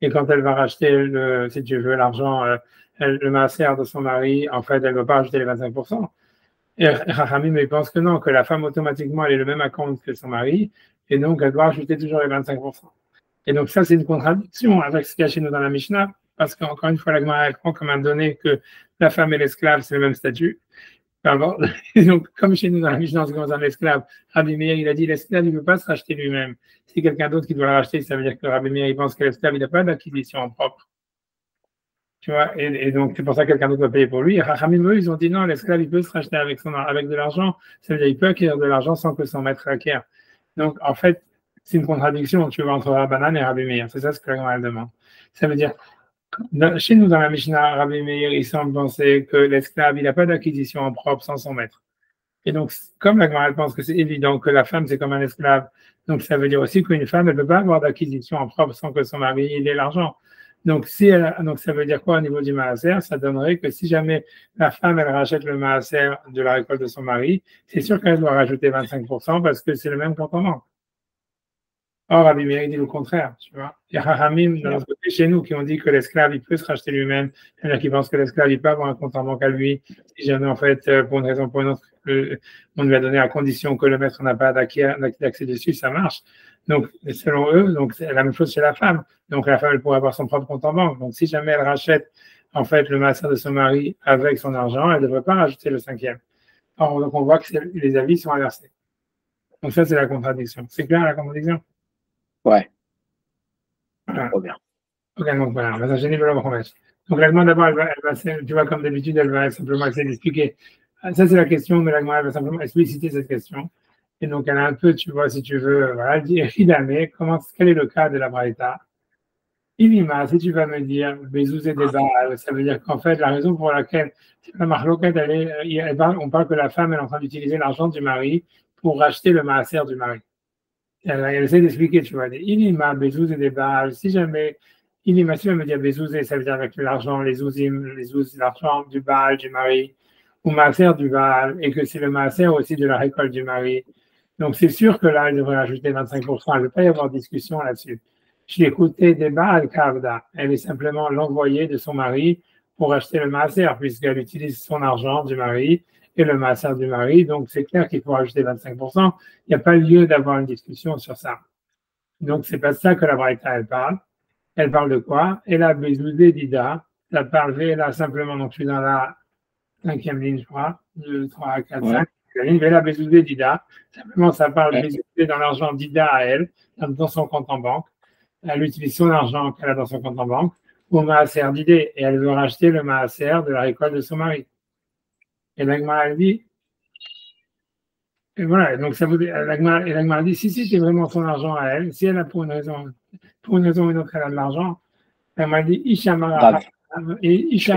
et quand elle va racheter, si tu veux, l'argent, le maaser de son mari, en fait, elle ne va pas rajouter les 25%. Et Rachamim, il pense que non, que la femme, automatiquement, elle est le même compte que son mari, et donc elle doit ajouter toujours les 25%. Et donc ça, c'est une contradiction avec ce qu'il y a chez nous dans la Mishnah, parce qu'encore une fois, la Gemara prend comme un donné que la femme et l'esclave, c'est le même statut. Et donc, comme chez nous dans la Mishnah, c'est comme un esclave, Rabbi Meir, il a dit l'esclave, il ne peut pas se racheter lui-même. C'est quelqu'un d'autre qui doit le racheter, ça veut dire que Rabbi Meir, il pense que l'esclave, il n'a pas d'acquisition en propre. Tu vois, et donc c'est pour ça que quelqu'un d'autre va payer pour lui. Et Rachamim, eux, ils ont dit non, l'esclave, il peut se racheter avec de l'argent. Ça veut dire qu'il peut acquérir de l'argent sans que son maître acquiert. Donc, en fait, c'est une contradiction, tu vois, entre Rabbanan et Rabbi Meir. C'est ça ce que la Gemara demande. Ça veut dire, chez nous, dans la Mishnah, Rabbi Meir, il semble penser que l'esclave, il n'a pas d'acquisition en propre sans son maître. Et donc, comme la Gemara pense que c'est évident que la femme, c'est comme un esclave, donc ça veut dire aussi qu'une femme, elle ne peut pas avoir d'acquisition en propre sans que son mari ait l'argent. Donc, donc, ça veut dire quoi au niveau du maaser? Ça donnerait que si jamais la femme, elle rachète le maaser de la récolte de son mari, c'est sûr qu'elle doit rajouter 25% parce que c'est le même compte en banque. Or, Rabbi Meir dit le contraire, tu vois. Il y a Rahamim, dans notre côté, chez nous, qui ont dit que l'esclave, il peut se racheter lui-même. Il y en a qui pensent que l'esclave, il peut avoir un compte en banque à lui. Si jamais, en fait, pour une raison ou pour une autre, on lui a donné à condition que le maître n'a pas d'accès dessus, ça marche. Donc, selon eux, donc, c'est la même chose chez la femme. Donc, la femme, elle pourrait avoir son propre compte en banque. Donc, si jamais elle rachète, en fait, le master de son mari avec son argent, elle ne devrait pas rajouter le cinquième. Or, donc, on voit que les avis sont inversés. Donc, ça, c'est la contradiction. C'est clair, la contradiction? Ouais, Voilà. trop bien. Ok, donc voilà, on va s'enchaîner vers la promesse. Donc la demande d'abord, tu vois, comme d'habitude, elle va simplement essayer d'expliquer. Ça, c'est la question, mais la demande, elle va simplement expliciter cette question. Et donc, elle a un peu, tu vois, si tu veux, voilà, elle dit, évidemment, quel est le cas de la Braïta? Ilima, si tu vas me dire, Bezous et débat, ça veut dire qu'en fait, la raison pour laquelle la marloquette, on parle que la femme, elle est en train d'utiliser l'argent du mari pour racheter le maaser du mari. Elle essaie d'expliquer, tu vois, Ilima, Bezous et débat, si jamais Ilima, si on me dire Bezouzé, ça veut dire avec l'argent, les ouzim, l'argent du Baal, du mari, ou maaser du Baal, et que c'est le maaser aussi de la récolte du mari. Donc c'est sûr que là, il devrait ajouter 25%. Il ne va pas y avoir de discussion là-dessus. Je l'ai écouté des Baal Kavda. Elle est simplement l'envoyée de son mari pour acheter le maaser, puisqu'elle utilise son argent du mari et le maaser du mari. Donc c'est clair qu'il faut ajouter 25%. Il n'y a pas lieu d'avoir une discussion sur ça. Donc c'est pas ça que la Braïta, elle parle. Elle parle de quoi? Elle a Bezouzé Dida. Ça parle là simplement, donc je suis dans la cinquième ligne, je crois. 2, 3, 4, 5. La ligne Vela Bezouzé Dida. Simplement, ça parle Bezouzé dans l'argent Dida à elle, dans son compte en banque. Elle utilise son argent qu'elle a dans son compte en banque au Maaser d'idée. Et elle veut racheter le Maaser de la récolte de son mari. Et l'Agma, elle dit, et voilà, donc ça vous dit, l'Agma dit, si c'était vraiment son argent à elle, si elle a pour une raison ou une autre, elle a de l'argent, elle m'a dit, Ishamara. Et Isha.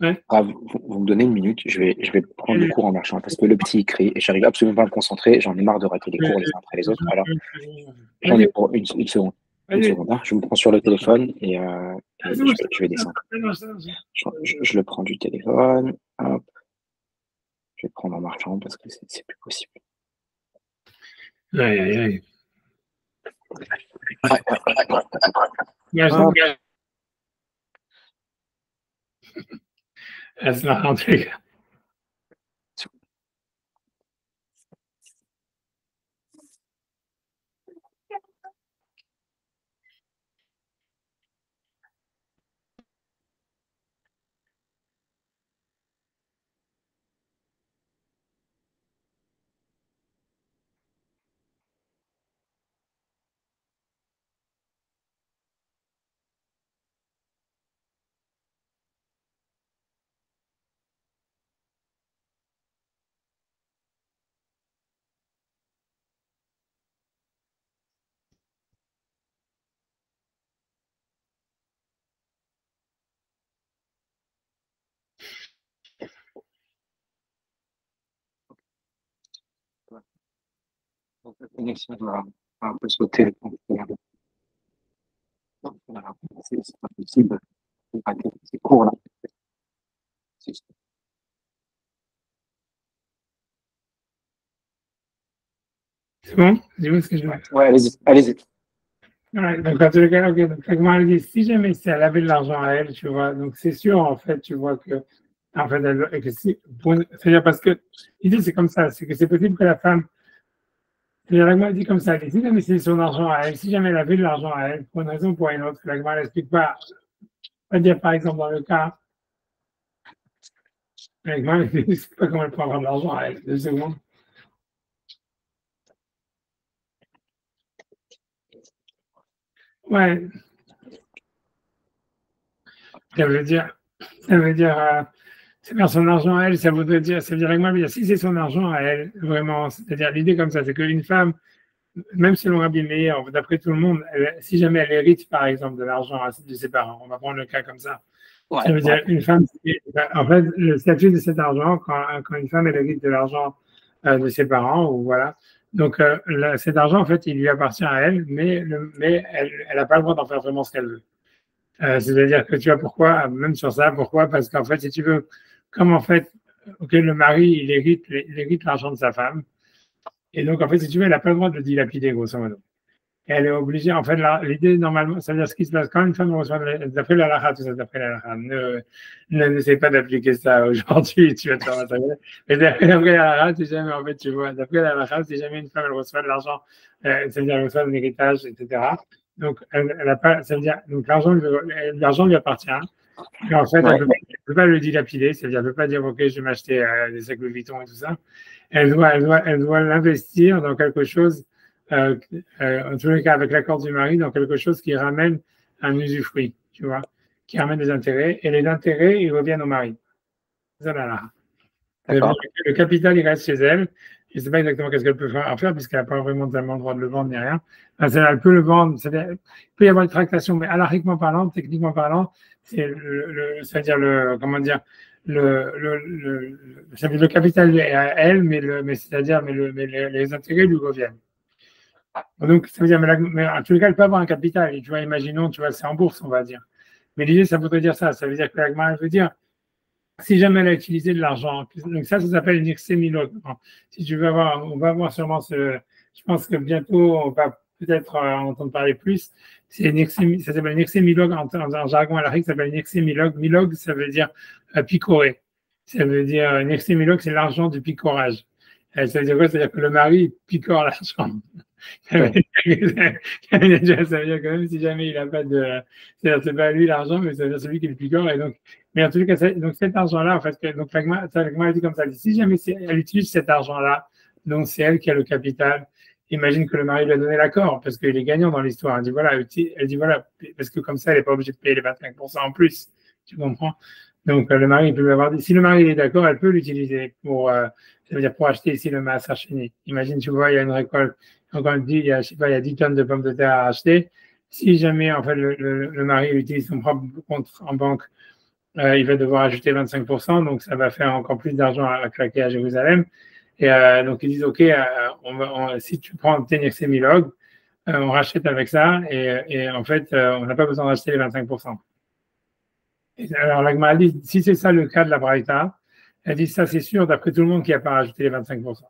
Ouais. Vous me donnez une minute, je vais prendre le cours en marchant parce que le petit écrit et j'arrive absolument pas à me concentrer. J'en ai marre de rater les cours les uns après les autres. Alors, j'en ai pour une seconde. Une seconde. Hein. Je me prends sur le téléphone et je vais descendre. Je le prends du téléphone. Hop. Je vais le prendre en marchant parce que c'est plus possible. Aïe, aïe, aïe. Es nach Anträge. La connexion va un peu sauter. Voilà. C'est pas possible. C'est court là. C'est bon? Dis-moi ce que je veux. Ouais, allez-y, allez-y. Ouais, donc, en tout cas, ok, donc, elle dit, si jamais elle avait de l'argent à elle, tu vois, donc c'est sûr, en fait, tu vois que, en fait, c'est-à-dire parce que l'idée, c'est comme ça, c'est que c'est possible que la femme, elle dit comme ça, elle dit, si jamais c'est son argent à elle, si jamais elle avait de l'argent à elle, pour une raison ou pour une autre, la n'explique pas, on va dire, par exemple, dans le cas, elle n'explique pas comment elle peut avoir de l'argent à elle, 2 secondes. Ouais. Ça veut dire, c'est vers son argent à elle, ça veut dire si c'est son argent à elle, vraiment, c'est-à-dire l'idée comme ça, c'est qu'une femme, même selon Rabbi Meir, d'après tout le monde, si jamais elle hérite, par exemple, de l'argent de ses parents, on va prendre le cas comme ça. Ouais, Ça veut dire une femme, en fait, le statut de cet argent, quand une femme elle hérite de l'argent de ses parents, ou voilà. Donc, cet argent, en fait, il lui appartient à elle, mais elle n'a pas le droit d'en faire vraiment ce qu'elle veut. C'est-à-dire que tu vois pourquoi, même sur ça, pourquoi? Parce qu'en fait, si tu veux, comme en fait, le mari, il hérite l'argent de sa femme, et donc, en fait, si tu veux, elle n'a pas le droit de le dilapider, grosso modo. Elle est obligée, en fait, l'idée, normalement, ça veut dire ce qui se passe quand une femme reçoit, d'après la halakha, tout ça, d'après la halakha, n'essaie pas d'appliquer ça aujourd'hui, tu vas te faire massacrer. Mais d'après la halakha, si jamais, en fait, tu vois, d'après la halakha, si jamais une femme, elle reçoit de l'argent, ça veut dire, elle reçoit un héritage, etc. Donc, elle a pas, ça veut dire, donc l'argent lui appartient. Et en fait, elle ne peut pas le dilapider, c'est-à-dire, elle ne peut pas dire, OK, je vais m'acheter des sacs Louis Vuitton et tout ça. Elle doit l'investir dans quelque chose, en tous les cas, avec l'accord du mari, dans quelque chose qui ramène un usufruit, tu vois, qui ramène des intérêts. Et les intérêts, ils reviennent au mari. Ça, là. Le capital, il reste chez elle. Je ne sais pas exactement qu'est-ce qu'elle peut faire, puisqu'elle n'a pas vraiment tellement le droit de le vendre ni rien. Enfin, elle peut le vendre. Il peut y avoir une tractation, mais halakhiquement parlant, techniquement parlant, c'est-à-dire le capital est à elle, mais les intérêts lui reviennent. Donc, ça veut dire, mais en tous les cas, elle peut avoir un capital. Et tu vois, imaginons, tu vois, c'est en bourse, on va dire. Mais l'idée, ça voudrait dire ça. Ça veut dire que l'agma, veut dire, si jamais elle a utilisé de l'argent, donc ça s'appelle une exémilog. Si tu veux avoir, on va voir sûrement je pense que bientôt, on va peut-être entendre parler plus. Ça s'appelle une exémilog en jargon halakhique, ça s'appelle une exémilog. Milog, ça veut dire picorer. Ça veut dire, une exémilog, c'est l'argent du picorage. Ça veut dire quoi? C'est-à-dire que le mari picore l'argent. Ça veut dire que même si jamais il n'a pas de. C'est pas lui l'argent, mais c'est celui qui le picore. Et donc, mais en tout cas, donc cet argent-là, en fait, donc l'agma dit comme ça, si jamais elle utilise cet argent-là, donc c'est elle qui a le capital, imagine que le mari lui a donné l'accord, parce qu'il est gagnant dans l'histoire. Elle dit voilà, parce que comme ça, elle n'est pas obligée de payer les 25% en plus. Tu comprends? Donc le mari peut lui avoir dit, si le mari est d'accord, elle peut l'utiliser ça veut dire pour acheter ici le maaser sheni. Imagine, tu vois, il y a une récolte, encore une dit, il y a 10 tonnes de pommes de terre à acheter. Si jamais, en fait, le mari utilise son propre compte en banque, il va devoir ajouter 25%, donc ça va faire encore plus d'argent à claquer à Jérusalem. Et donc ils disent, OK, si tu prends tes Milog, on rachète avec ça, et en fait, on n'a pas besoin d'acheter les 25%. Alors l'agma dit, si c'est ça le cas de la Braïta, elle dit ça c'est sûr, d'après tout le monde, qui n'a pas rajouté les 25%.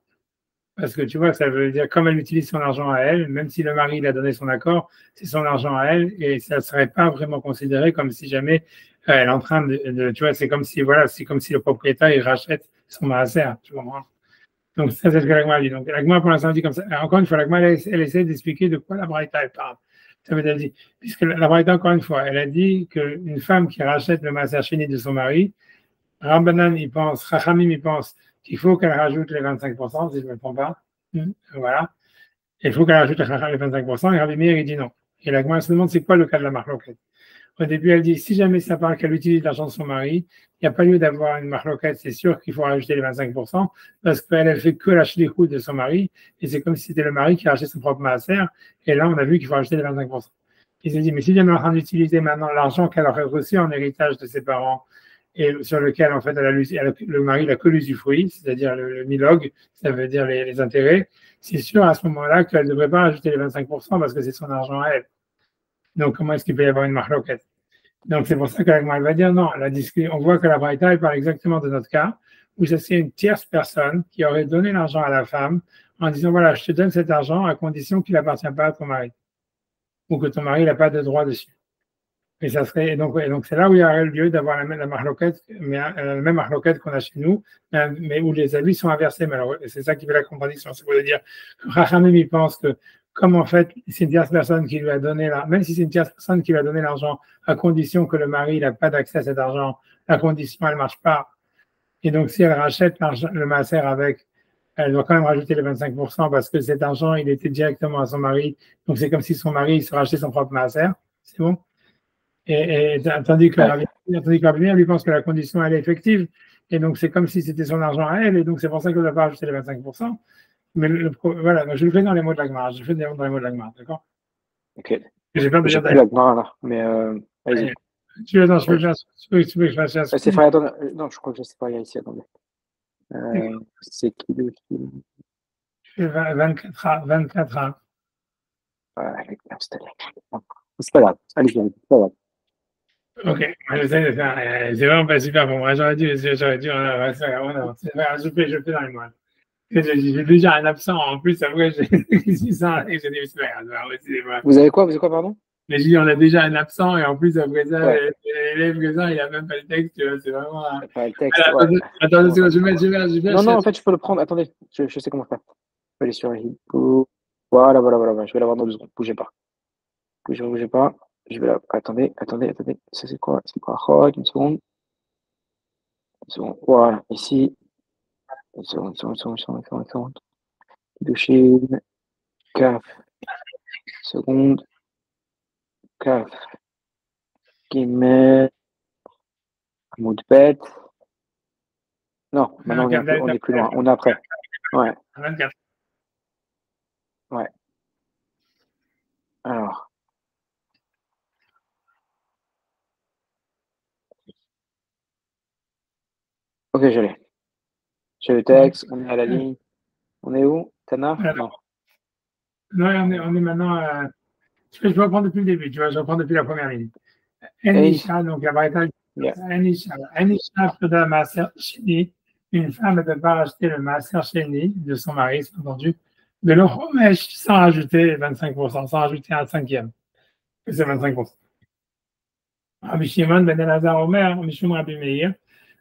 Parce que tu vois, ça veut dire, comme elle utilise son argent à elle, même si le mari il a donné son accord, c'est son argent à elle, et ça ne serait pas vraiment considéré comme si jamais elle est en train tu vois, c'est comme si le propriétaire il rachète son maaser, tu comprends? Donc ça c'est ce que l'agma dit. Donc l'agma pour l'instant dit comme ça. Encore une fois, l'agma elle essaie d'expliquer de quoi la Braïta elle parle. Ça veut dire, puisque la Braïta, encore une fois, elle a dit qu'une femme qui rachète le maaser sheni de son mari, Rabbanan il pense, Chachamim il pense qu'il faut qu'elle rajoute les 25%, si je ne me trompe pas. Voilà. Il faut qu'elle rajoute les 25%, et Rabbi Meir il dit non. Et l'agma se demande c'est quoi le cas de la marloquette. Au début, elle dit, si jamais ça parle qu'elle utilise l'argent de son mari, il n'y a pas lieu d'avoir une marloquette, c'est sûr qu'il faut rajouter les 25%, parce qu'elle ne fait que lâcher les coups de son mari, et c'est comme si c'était le mari qui a acheté son propre maaser, et là, on a vu qu'il faut rajouter les 25%. Il s'est dit, mais si jamais elle est en train d'utiliser maintenant l'argent qu'elle aurait reçu en héritage de ses parents, et sur lequel, en fait, le mari n'a que l'usufruit, c'est-à-dire le milog, ça veut dire les intérêts, c'est sûr à ce moment-là qu'elle ne devrait pas rajouter les 25% parce que c'est son argent à elle. Donc, comment est-ce qu'il peut y avoir une marloquette? Donc, c'est pour ça que l'agma va dire non. On voit que la Braïta, elle parle exactement de notre cas, où c'est une tierce personne qui aurait donné l'argent à la femme en disant voilà, je te donne cet argent à condition qu'il n'appartient pas à ton mari, ou que ton mari n'a pas de droit dessus. Et ça serait, donc c'est là où il y aurait le lieu d'avoir la même marloquette, mais la même marloquette qu'on a chez nous, mais où les avis sont inversés. Mais alors, c'est ça qui fait la contradiction. C'est pour dire que Rachamim, il pense que, comme en fait, c'est une tierce personne qui lui a donné même si c'est une tierce personne qui lui a donné l'argent, à condition que le mari n'a pas d'accès à cet argent, la condition, elle ne marche pas. Et donc, si elle rachète le maaser avec, elle doit quand même rajouter les 25% parce que cet argent, il était directement à son mari. Donc, c'est comme si son mari se rachetait son propre maaser. C'est bon? Tandis que Rabbi Meir, lui pense que la condition, elle est effective. Et donc, c'est comme si c'était son argent à elle. Et donc, c'est pour ça qu'elle ne doit pas ajouter les 25%. Mais voilà, donc je le fais dans les mots de la Gemara. Je le fais dans les mots de la Gemara, d'accord? Ok. J'ai peur de J'ai dire plus la Gemara là, mais vas-y. Tu veux que je fasse un C'est frère, attends, non, je crois que je sais pas, il y a ici, attendez. C'est qui le film? Je fais 24 ans. C'est pas grave, allez, c'est pas grave. Ok, j'essaie de faire. C'est vraiment pas super pour moi. J'aurais dû. C'est pas grave, je fais dans les mois. J'ai déjà un absent en plus, après j'ai 600 et j'ai dit, c'est pas grave. Vous avez quoi, pardon? Mais j'ai dit, on a déjà un absent et en plus, après ça, l'élève que ça, il n'a même pas le texte, tu vois, c'est vraiment. Pas le texte. Attends, je vais. Non, en fait, je peux le prendre. Attendez, je sais comment faire. Je vais aller sur Hippo. Voilà. Je vais l'avoir dans 2 secondes. Bougez pas. Bougez pas. Je vais là. Attendez. Ça, c'est quoi? Oh, une seconde. Voilà, ici. Une seconde. Kiddushin. Kaf. Seconde. Kaf. Gimel. Moudbet. Non, maintenant on est plus loin. On est après. Ouais. 24. Ouais. Alors. Ok, je l'ai. J'ai le texte, on est à la ligne. On est où? Tana? Non. Non, on est maintenant. Je vais reprendre depuis le début, tu vois, je vais reprendre depuis la première ligne. Enisha, donc la variété. Enisha, Preda Maaser Sheni. Une femme ne peut pas racheter le Maaser Sheni de son mari, c'est entendu. De l'Ochomesh sans rajouter 25%, sans rajouter un cinquième. C'est 25%. Rabbi Shimon ben Elazar Omer, Mishum Rabbi Meir.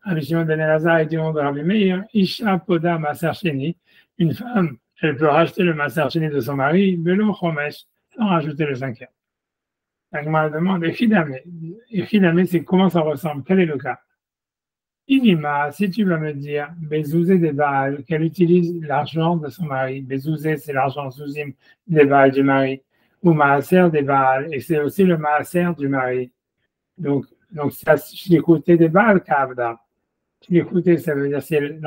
Rabbi Shimon ben Elazar est du nom de Rabbi Meir. Isha Poda Maaser Sheni. Une femme, elle peut racheter le Maaser Sheni de son mari, de l'Ochomesh, sans rajouter le cinquième. La Gemara demande, Echidame, c'est comment ça ressemble? Quel est le cas? Inima, si tu vas me dire, Bezouzé des Baal, qu'elle utilise l'argent de son mari. Bezouzé, c'est l'argent Zouzim des Baal du mari. Ou Maaser des Baal, et c'est aussi le Maaser du mari. Donc ça, je l'écoutais des Baal, Kavda. Je l'écoutais, ça veut dire, elle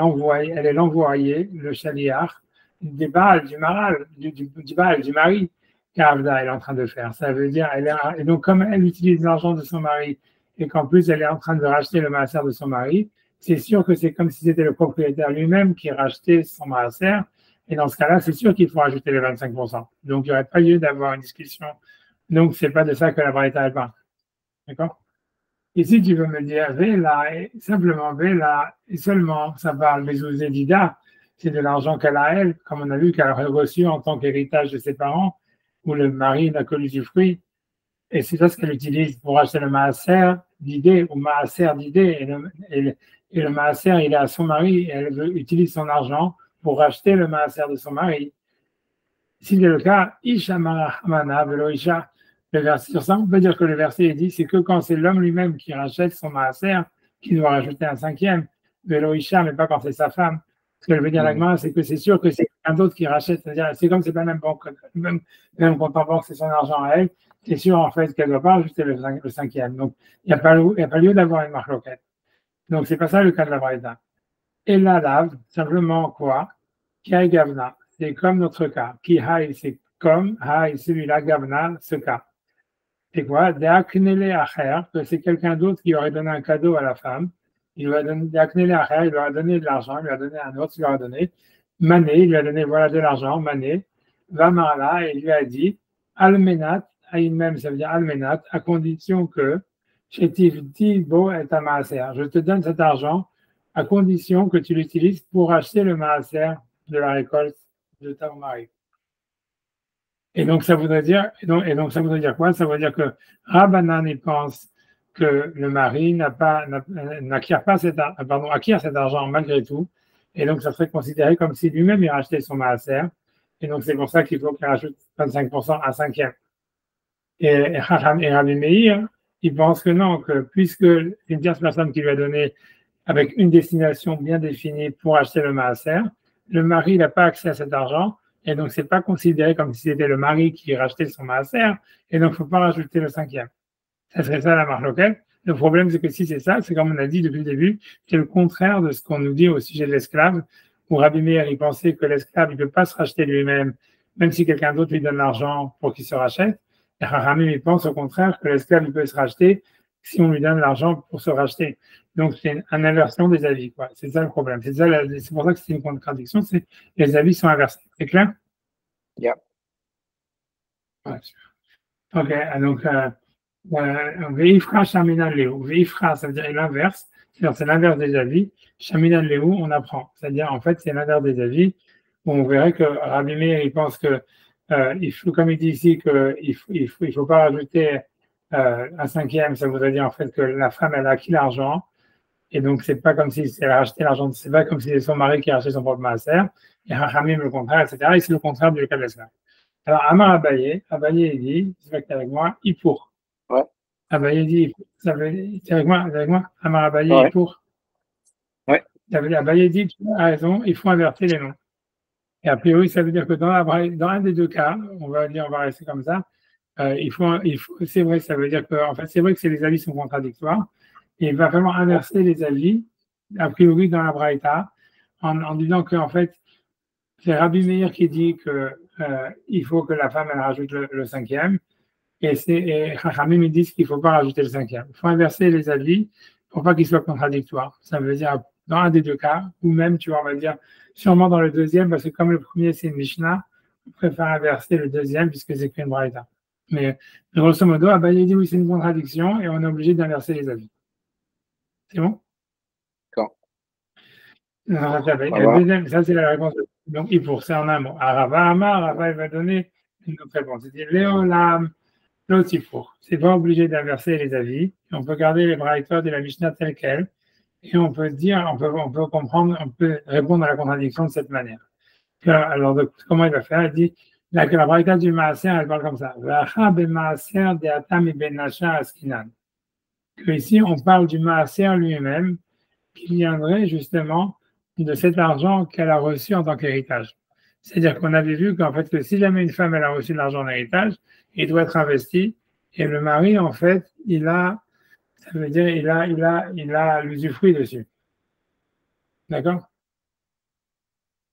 est l'envoyée, le chaliar, des Baal, du Maral, du Baal, du mari. Kavda, elle est en train de faire. Ça veut dire, et donc, comme elle utilise l'argent de son mari et qu'en plus, elle est en train de racheter le maaser de son mari, c'est sûr que c'est comme si c'était le propriétaire lui-même qui rachetait son maaser. Et dans ce cas-là, c'est sûr qu'il faut rajouter les 25%. Donc, il n'y aurait pas lieu d'avoir une discussion. Donc, c'est pas de ça que la Braïta elle parle. D'accord? Et si tu veux me dire, Vela, simplement Vela, et seulement, ça parle des Dida, c'est de l'argent qu'elle a elle, comme on a vu qu'elle a reçu en tant qu'héritage de ses parents, où le mari n'a que l'usufruit, et c'est ça ce qu'elle utilise pour acheter le maaser d'idée ou maaser d'idée, et le maaser, il est à son mari, et elle utilise son argent pour acheter le maaser de son mari. Si c'est le cas, Isha Marahmana, Velo Isha, le verset sur ça, on peut dire que le verset est dit, c'est que quand c'est l'homme lui-même qui rachète son maaser, qui doit rajouter un cinquième, Velo Isha, mais pas quand c'est sa femme. Ce que je veux dire là, c'est que c'est sûr que c'est quelqu'un d'autre qui rachète. C'est-à-dire, c'est comme c'est pas même compte en banque, c'est son argent à elle. C'est sûr, en fait, qu'elle ne doit pas rajouter le cinquième. Donc, il n'y a pas lieu d'avoir une marloquette. Donc, c'est pas ça le cas de la Braïda. Et la lave, simplement quoi? Qui gavna. C'est comme notre cas. Qui haï, c'est comme, haï, celui-là, gavna, ce cas. C'est quoi? Deaknele acher, que c'est quelqu'un d'autre qui aurait donné un cadeau à la femme. Il lui a donné, il lui a donné de l'argent, il lui a donné un autre, il lui a donné. Mané, il lui a donné, voilà, de l'argent, Mané. Va Marla, et il lui a dit, Almenat, à même, ça veut dire Almenat, à condition que, Chetiv Tibo et ta maaser. Je te donne cet argent à condition que tu l'utilises pour acheter le maaser de la récolte de ton mari. Et donc, ça voudrait dire, ça voudrait dire quoi? Ça veut dire que Rabbanan, il pense que le mari acquiert cet argent malgré tout. Et donc, ça serait considéré comme si lui-même il rachetait son maaser. Et donc, c'est pour ça qu'il faut qu'il rajoute 25% à cinquième. Et Rabbi Meir, il pense que non, que puisque une tierce personne qui lui a donné avec une destination bien définie pour acheter le maaser, le mari n'a pas accès à cet argent. Et donc, c'est pas considéré comme si c'était le mari qui rachetait son maaser. Et donc, il ne faut pas rajouter le cinquième. Ça serait ça la marloquette. Le problème, c'est que si c'est ça, c'est comme on a dit depuis le début, c'est le contraire de ce qu'on nous dit au sujet de l'esclave, où Rabbi Meir, il pensait que l'esclave, il ne peut pas se racheter lui-même, même si quelqu'un d'autre lui donne l'argent pour qu'il se rachète. Et Ramim, il pense au contraire que l'esclave, il peut se racheter si on lui donne l'argent pour se racheter. Donc, c'est une inversion des avis, quoi. C'est ça le problème. C'est pour ça que c'est une contradiction, c'est les avis sont inversés. C'est clair? Yeah. Ouais, ok, donc, Veifra Shaminan Léo. Veifra, ça veut dire l'inverse. C'est l'inverse des avis. Shaminan Léo, on apprend. C'est-à-dire, en fait, c'est l'inverse des avis. On verrait que Rabbi Meir, il pense que, il faut, comme il dit ici, qu'il faut pas rajouter un cinquième. Ça voudrait dire, en fait, que la femme, elle a acquis l'argent. Et donc, c'est pas comme si elle a racheté l'argent. C'est pas comme si c'est son mari qui a acheté son propre maaser. Et Ramim, le contraire, etc. Et c'est le contraire du cas de l'esclave. Alors, Amar Abaye, il dit, c'est vrai que tu es avec moi, il pour. Ouais. Abaye dit, ça veut dire, tu es avec moi, Amar Abaye, Ouais. il pour. Ouais. Ça veut dire, Abaye dit, tu as raison, il faut inverser les noms. Et a priori, ça veut dire que dans un des deux cas, on va rester comme ça, c'est vrai, ça veut dire que, en fait, c'est vrai que les avis sont contradictoires, et il va falloir inverser les avis, a priori, dans la Braïta, en disant qu'en fait, c'est Rabbi Meir qui dit que il faut que la femme elle rajoute le cinquième, et Chachamim ils disent qu'il ne faut pas rajouter le cinquième. Il faut inverser les avis pour pas qu'ils soient contradictoires. Ça veut dire dans un des deux cas, ou même tu vois, on va dire sûrement dans le deuxième, parce que comme le premier c'est une Mishnah, on préfère inverser le deuxième puisque c'est qu'une Braïta. Mais grosso modo, Abaye dit oui c'est une contradiction et on est obligé d'inverser les avis. C'est bon? D'accord. Le deuxième, ça c'est la réponse. Donc, il pour c'est en un mot. Rava, il va donner une autre réponse. Il dit Léolam, l'otifour. C'est pas obligé d'inverser les avis. On peut garder les braïtotes de la Mishnah telles quelles. Et on peut dire, on peut comprendre, on peut répondre à la contradiction de cette manière. Alors, comment il va faire? Il dit la braïta du Maaser, elle parle comme ça. Que ici, on parle du Maaser lui-même, qui viendrait justement de cet argent qu'elle a reçu en tant qu'héritage. C'est-à-dire qu'on avait vu qu'en fait, que si jamais une femme elle a reçu de l'argent en héritage, il doit être investi, et le mari, en fait, ça veut dire il a l'usufruit dessus. D'accord?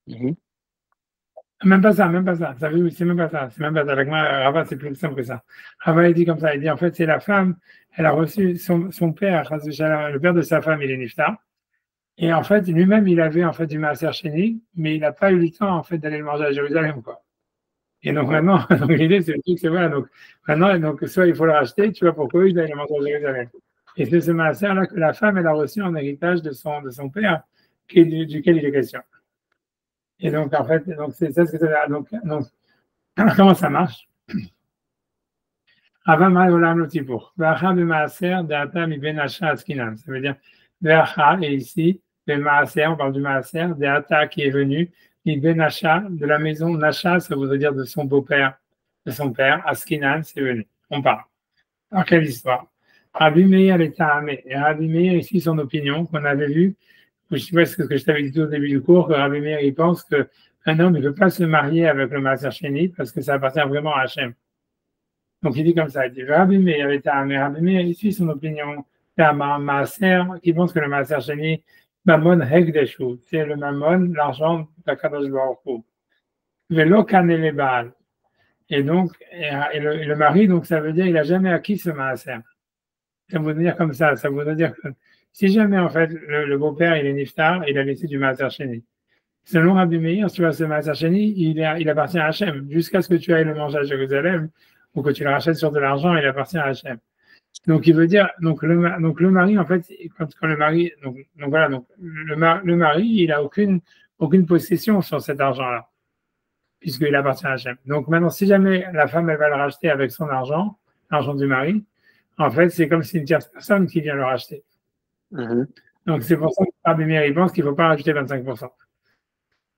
Mm-hmm. Même pas ça. Ça veut, c'est même pas ça. C'est même pas ça. Avec moi, Rava, c'est plus simple que ça. Rava, il dit comme ça. Il dit, en fait, c'est la femme, elle a reçu son père, le père de sa femme, il est niftar. Et en fait, lui-même, il avait en fait du maaser chéni, mais il n'a pas eu le temps en fait d'aller le manger à Jérusalem, quoi. Et donc maintenant, donc l'idée, c'est le truc, c'est voilà. Donc maintenant, donc soit il faut le racheter, tu vois, pourquoi il aille le manger à Jérusalem. Et c'est ce maaser là que la femme, elle a reçu en héritage de son père, duquel il est question. Et donc en fait, donc c'est ça ce que ça veut dire. Donc comment ça marche? Avant Olam Lotipour. Ve'acha b'maaser de'ata miben asha askinan. Ça veut dire ve'acha, et ici, b'maaser, on parle du maaser, de'ata qui est venu, miben asha, de la maison Nasha, ça voudrait dire de son beau-père, de son père, askinan, c'est venu. On parle. Alors, quelle histoire? Rabbi Meir est Tahamé. Et Rabbi Meir, ici, son opinion, qu'on avait vu, je sais pas ce que je t'avais dit tout au début du cours, que Rabbi Meir, il pense qu'un homme ne peut pas se marier avec le maaser chéni parce que ça appartient vraiment à Hachem. Donc il dit comme ça, il dit Rabbi Meir est Tahamé. Rabbi Meir, il suit son opinion. C'est un maaser qui pense que le maaser chéni, Mammon Hekdeshu, c'est le Mammon, l'argent de Kadosh Baruch Hu. Velo kanele Baal. Et donc, le mari, donc ça veut dire il n'a jamais acquis ce maaser. Ça veut dire comme ça veut dire que si jamais en fait le beau-père il est niftar, il a laissé du maaser chéni. Selon Rabbi Meir, tu vois, ce maaser chéni, il appartient à Hachem. Jusqu'à ce que tu ailles le manger à Jérusalem ou que tu le rachètes sur de l'argent, il appartient à Hachem. Donc il veut dire, donc le mari en fait, quand le mari, donc voilà, donc le mari, il a aucune possession sur cet argent-là, puisqu'il appartient à Hachem. Donc maintenant, si jamais la femme elle va le racheter avec son argent, l'argent du mari, en fait, c'est comme si une tierce personne qui vient le racheter. Mm-hmm. Donc c'est pour ça que Rabbi Meir il pense qu'il ne faut pas rajouter 25%.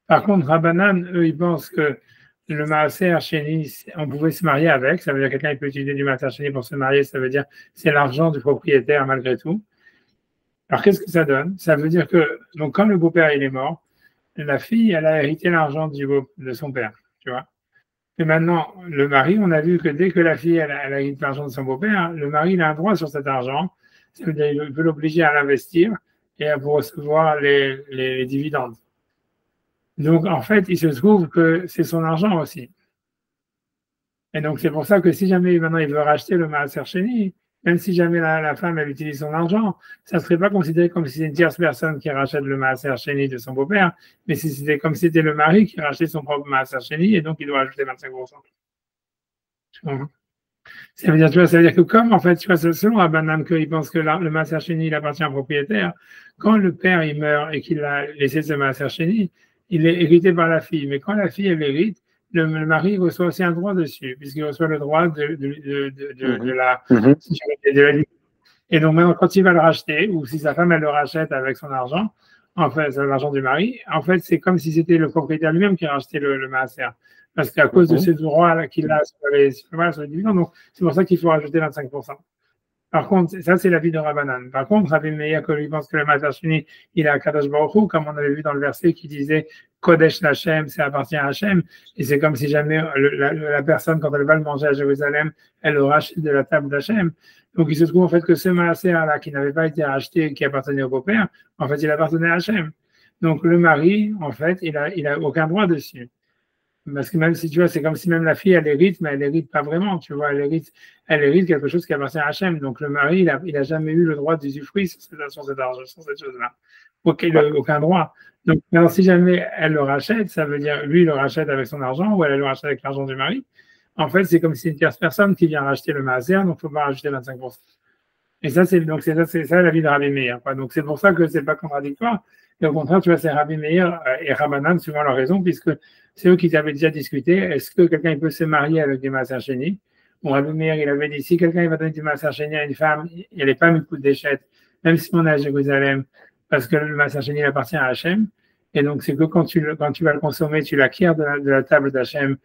Par contre, Rabbanan, eux, ils pensent que le maaser chéni, on pouvait se marier avec. Ça veut dire que quelqu'un peut utiliser du maaser chéni pour se marier. Ça veut dire c'est l'argent du propriétaire malgré tout. Alors qu'est-ce que ça donne? Ça veut dire que donc quand le beau-père il est mort, la fille elle a hérité l'argent de son père, tu vois. Mais maintenant, le mari, on a vu que dès que la fille elle a hérité l'argent de son beau-père, le mari il a un droit sur cet argent. Ça veut dire qu'il peut l'obliger à l'investir et à vous recevoir les dividendes. Donc, en fait, il se trouve que c'est son argent aussi. Et donc, c'est pour ça que si jamais maintenant il veut racheter le Maaser Sheni, même si jamais la femme elle utilise son argent, ça ne serait pas considéré comme si c'était une tierce personne qui rachète le Maaser Sheni de son beau-père, mais si c'était comme si c'était le mari qui rachetait son propre Maaser Sheni et donc il doit ajouter 25%. Ça veut dire, tu vois, ça veut dire que comme, en fait, tu vois, selon Rabbanan, qu'il pense que le Maaser Sheni, il appartient au propriétaire, quand le père, il meurt et qu'il a laissé ce Maaser Sheni, il est hérité par la fille. Mais quand la fille, elle hérite, le mari reçoit aussi un droit dessus, puisqu'il reçoit le droit de la vie. Et donc, maintenant, quand il va le racheter, ou si sa femme, elle le rachète avec son argent, en fait, l'argent du mari, en fait, c'est comme si c'était le propriétaire lui-même qui rachetait le Maaser. Parce qu'à cause de ces droits qu'il a sur les dividendes, donc c'est pour ça qu'il faut rajouter 25%. Par contre, ça, c'est l'avis de Rabbanan. Par contre, Rabbi Meir, que lui pense que le Maaser Sheni, il est à Kadosh Baruch Hu, comme on avait vu dans le verset qui disait Kodesh Lachem, ça appartient à Hachem. Et c'est comme si jamais la personne, quand elle va le manger à Jérusalem, elle le rachète de la table d'Hachem. Donc, il se trouve en fait que ce Maaser-là, qui n'avait pas été racheté, qui appartenait au beau-père, en fait, il appartenait à Hachem. Donc, le mari, en fait, il a aucun droit dessus. Parce que même si tu vois, c'est comme si même la fille, elle hérite, mais elle hérite pas vraiment, tu vois, elle hérite quelque chose qui appartient à Hachem. Donc le mari, il a jamais eu le droit d'usufruire sur cet argent, sur cette chose-là. Aucun droit. Donc, alors, si jamais elle le rachète, ça veut dire, lui, il le rachète avec son argent, ou elle le rachète avec l'argent du mari. En fait, c'est comme si une tierce personne qui vient racheter le maaser, donc il faut pas rajouter 25%. Et ça, c'est ça l'avis de Rabbi Meir, quoi. Donc c'est pour ça que c'est pas contradictoire. Et au contraire, tu vois, c'est Rabbi Meir et Rabbanan suivant leur raison, puisque c'est eux qui avaient déjà discuté. Est-ce que quelqu'un peut se marier avec des Maaser Sheni? Bon, Rabbi Meir, il avait dit, si quelqu'un va donner du Maaser Sheni à une femme, il n'est pas mis coup de déchette, même si on est à Jérusalem, parce que le Maaser Sheni appartient à Hachem. Et donc, c'est que quand tu vas le consommer, tu l'acquiers de la table d'Hachem.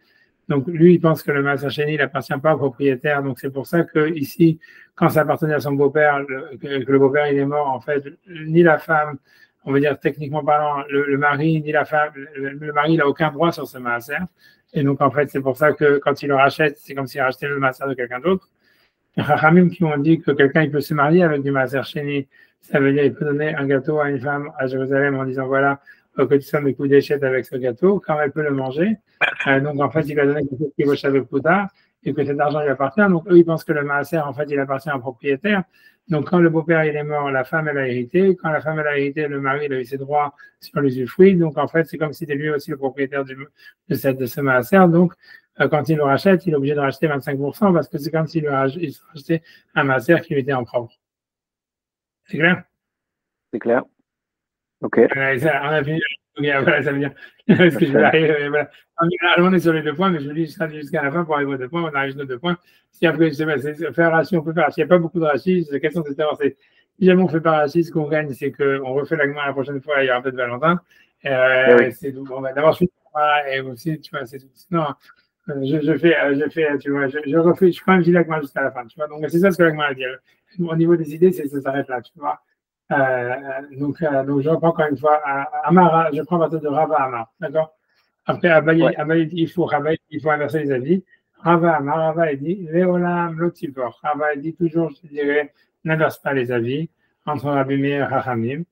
Donc, lui, il pense que le Maaser Sheni, il n'appartient pas au propriétaire. Donc, c'est pour ça que ici, quand ça appartenait à son beau-père, que le beau-père, il est mort, en fait, ni la femme, on va dire techniquement parlant, le mari, ni la femme, le mari, il n'a aucun droit sur ce Maaser. Et donc, en fait, c'est pour ça que quand il le rachète, c'est comme s'il rachetait le Maaser de quelqu'un d'autre. Les Chachamim qui ont dit que quelqu'un, il peut se marier avec du Maaser Sheni, ça veut dire qu'il peut donner un gâteau à une femme à Jérusalem en disant, voilà, que tu sommes des coups d'échette avec ce gâteau, quand elle peut le manger. Donc, en fait, il a donné quelque chose qui vaut Shabbat plus tard et que cet argent lui appartient. Donc, eux, ils pensent que le maaser, en fait, il appartient à un propriétaire. Donc, quand le beau-père, il est mort, la femme, elle a hérité. Quand la femme, elle a hérité, le mari, il a eu ses droits sur l'usufruit. Donc, en fait, c'est comme si c'était lui aussi le propriétaire de ce maaser. Donc, quand il le rachète, il est obligé de racheter 25% parce que c'est comme s'il rachetait un maaser qui lui était en propre. C'est clair? C'est clair. Ok. On a fini. Voilà, ça veut dire. Parce que je vais arriver, voilà. On est sur les 2 points, mais je dis jusqu'à la fin pour arriver aux 2 points. On arrive aux 2 points. Si après, je sais pas, c'est faire rachis, on peut faire. S'il n'y a pas beaucoup de rachis, la question c'est de savoir, si jamais on fait pas rachis, ce qu'on gagne, c'est qu'on refait l'agma la prochaine fois, il y aura peut-être Valentin. Oui. C'est tout. Bon, d'abord, je suis et aussi, tu vois, c'est tout. Sinon, je fais, tu vois, je refais, je prends un petit l'agma jusqu'à la fin, tu vois. Donc, c'est ça ce que l'agma a dit. Au niveau des idées, ça s'arrête là, tu vois. Donc, je reprends encore une fois Amara, je prends à partir de Rava Amar, d'accord? Après, Abaye, il faut inverser les avis. Rava Amar, Rava dit, Léolam Lotivor. Rava dit toujours, je dirais, n'inverse pas les avis entre Rabbi Meir et Rachamim.